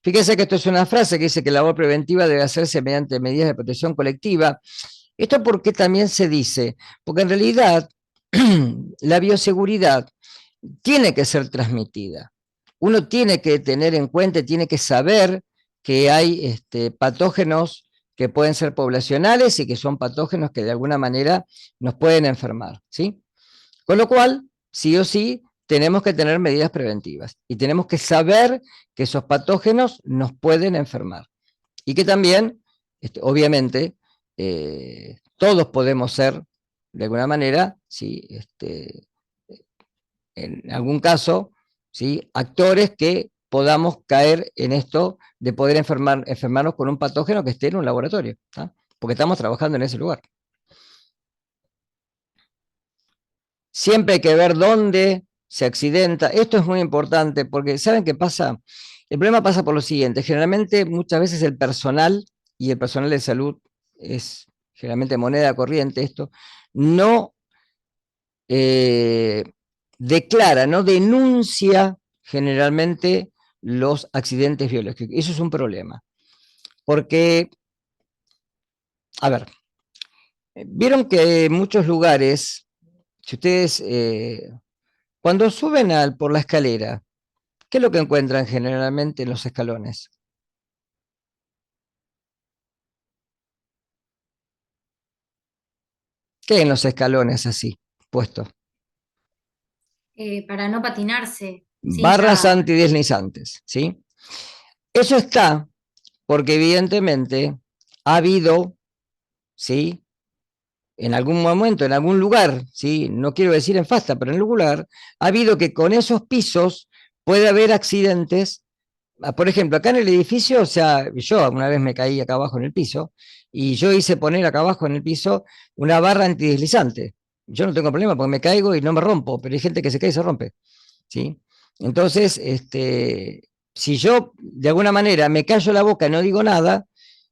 Fíjense que esto es una frase que dice que la labor preventiva debe hacerse mediante medidas de protección colectiva. ¿Esto por qué también se dice? Porque en realidad la bioseguridad tiene que ser transmitida. Uno tiene que tener en cuenta, tiene que saber que hay patógenos que pueden ser poblacionales y que son patógenos que de alguna manera nos pueden enfermar, ¿sí? Con lo cual, sí o sí, tenemos que tener medidas preventivas y tenemos que saber que esos patógenos nos pueden enfermar y que también, obviamente, todos podemos ser, de alguna manera, ¿sí?, en algún caso, ¿sí?, actores que podamos caer en esto de poder enfermarnos con un patógeno que esté en un laboratorio, ¿tá?, porque estamos trabajando en ese lugar. Siempre hay que ver dónde se accidenta. Esto es muy importante porque, ¿saben qué pasa? El problema pasa por lo siguiente. Generalmente, muchas veces el personal, y el personal de salud es generalmente moneda corriente, esto, no declara, no denuncia generalmente los accidentes biológicos. Eso es un problema. Porque, a ver, vieron que en muchos lugares, si ustedes, cuando suben por la escalera, ¿qué es lo que encuentran generalmente en los escalones? ¿Qué hay en los escalones así, puestos? Para no patinarse. Sí, Barras ya. antideslizantes, ¿sí? Eso está porque evidentemente ha habido, ¿sí?, en algún momento, en algún lugar, ¿sí?, no quiero decir en Fasta, pero en algún lugar, ha habido que con esos pisos puede haber accidentes. Por ejemplo, acá en el edificio, o sea, yo una vez me caí acá abajo en el piso, y yo hice poner acá abajo en el piso una barra antideslizante. Yo no tengo problema porque me caigo y no me rompo, pero hay gente que se cae y se rompe, ¿sí? Entonces, si yo de alguna manera me callo la boca y no digo nada,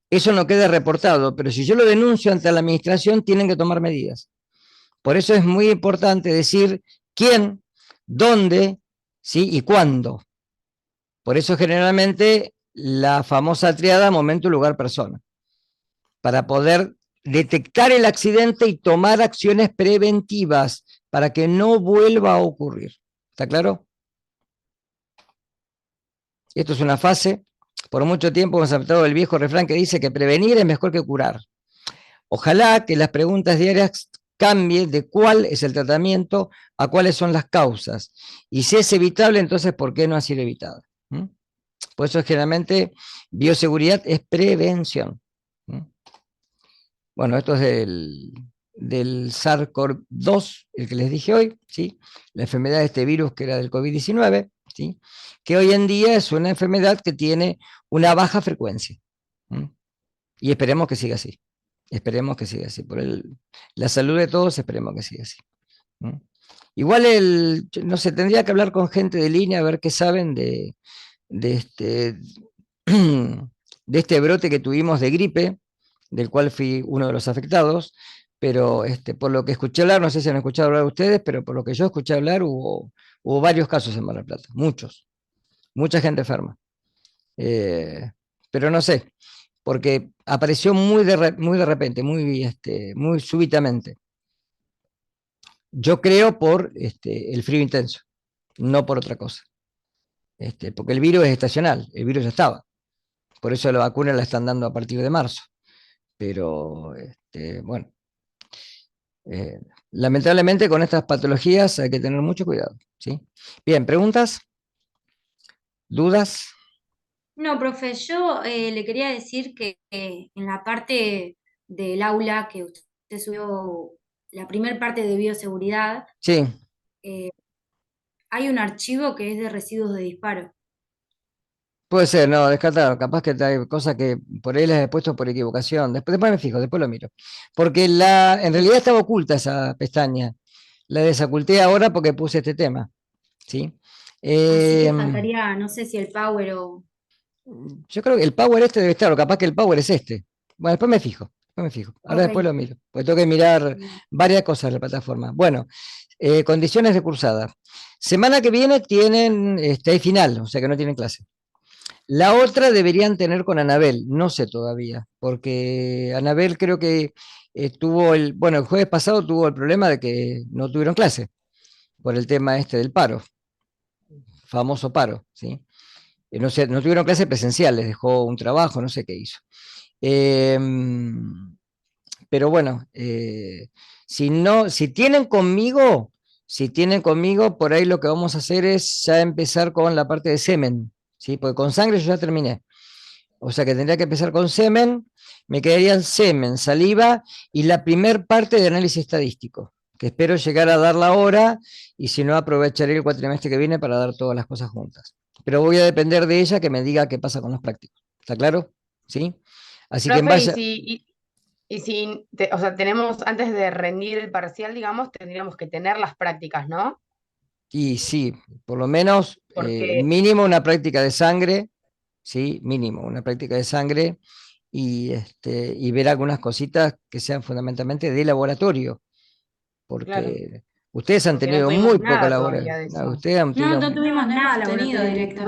eso no queda reportado, pero si yo lo denuncio ante la administración, tienen que tomar medidas. Por eso es muy importante decir quién, dónde, ¿sí?, y cuándo. Por eso generalmente la famosa triada momento, lugar, persona, para poder detectar el accidente y tomar acciones preventivas para que no vuelva a ocurrir. ¿Está claro? Esto es una fase. Por mucho tiempo hemos aceptado el viejo refrán que dice que prevenir es mejor que curar. Ojalá que las preguntas diarias cambien de cuál es el tratamiento a cuáles son las causas. Y si es evitable, entonces, ¿por qué no ha sido evitada? Por eso generalmente bioseguridad es prevención. Bueno, esto es del SARS-CoV-2, el que les dije hoy, ¿sí?, la enfermedad de este virus que era del COVID-19, ¿sí?, que hoy en día es una enfermedad que tiene una baja frecuencia. Y esperemos que siga así. Esperemos que siga así. Por la salud de todos, esperemos que siga así. ¿Mm? Igual no sé, tendría que hablar con gente de línea a ver qué saben de este, de este brote que tuvimos de gripe, del cual fui uno de los afectados, pero por lo que escuché hablar, no sé si han escuchado hablar ustedes, pero por lo que yo escuché hablar, hubo varios casos en Mar del Plata, muchos, mucha gente enferma. Pero no sé, porque apareció muy de repente, muy súbitamente. Yo creo por el frío intenso, no por otra cosa. Porque el virus es estacional, el virus ya estaba. Por eso la vacuna la están dando a partir de marzo. Pero, bueno, lamentablemente con estas patologías hay que tener mucho cuidado, ¿sí? Bien, ¿preguntas? ¿Dudas? No, profe, yo le quería decir que en la parte del aula que usted subió, la primera parte de bioseguridad, Sí, eh, hay un archivo que es de residuos de disparo. puede ser, no, descartado. Capaz que hay cosas que por ahí las he puesto por equivocación. Después me fijo, después lo miro. Porque en realidad estaba oculta esa pestaña. La desoculté ahora porque puse este tema, ¿sí? Así que Em, faltaría, no sé si el power o... Yo creo que el power debe estar, o capaz que el power es este. Bueno, después me fijo, después me fijo. Ahora Ok. después lo miro, porque tengo que mirar varias cosas de la plataforma. Bueno, condiciones de cursada. Semana que viene hay final, o sea que no tienen clase. La otra deberían tener con Anabel, no sé todavía, porque Anabel creo que bueno, el jueves pasado tuvo el problema de que no tuvieron clase por el tema del paro, famoso paro, ¿sí? No sé, no tuvieron clases presenciales, dejó un trabajo, no sé qué hizo. Pero bueno, si no, si tienen conmigo, por ahí lo que vamos a hacer es ya empezar con la parte de semen, ¿sí? Porque con sangre yo ya terminé. O sea que tendría que empezar con semen, me quedarían semen, saliva y la primer parte de análisis estadístico, que espero llegar a dar la hora y si no aprovecharé el cuatrimestre que viene para dar todas las cosas juntas. Pero voy a depender de ella que me diga qué pasa con los prácticos. ¿Está claro? ¿Sí? Así que en Profe, base, o sea, tenemos, antes de rendir el parcial, digamos, tendríamos que tener las prácticas, ¿no? y sí, por lo menos Porque, mínimo una práctica de sangre, ¿sí? Mínimo una práctica de sangre y ver algunas cositas que sean fundamentalmente de laboratorio, claro, porque ustedes han porque no tenido tuvimos muy poco nada todavía laboratorio. de No, eso. ustedes han No, tenido no tuvimos No, no nada hemos tenido laboratorio directamente. directamente.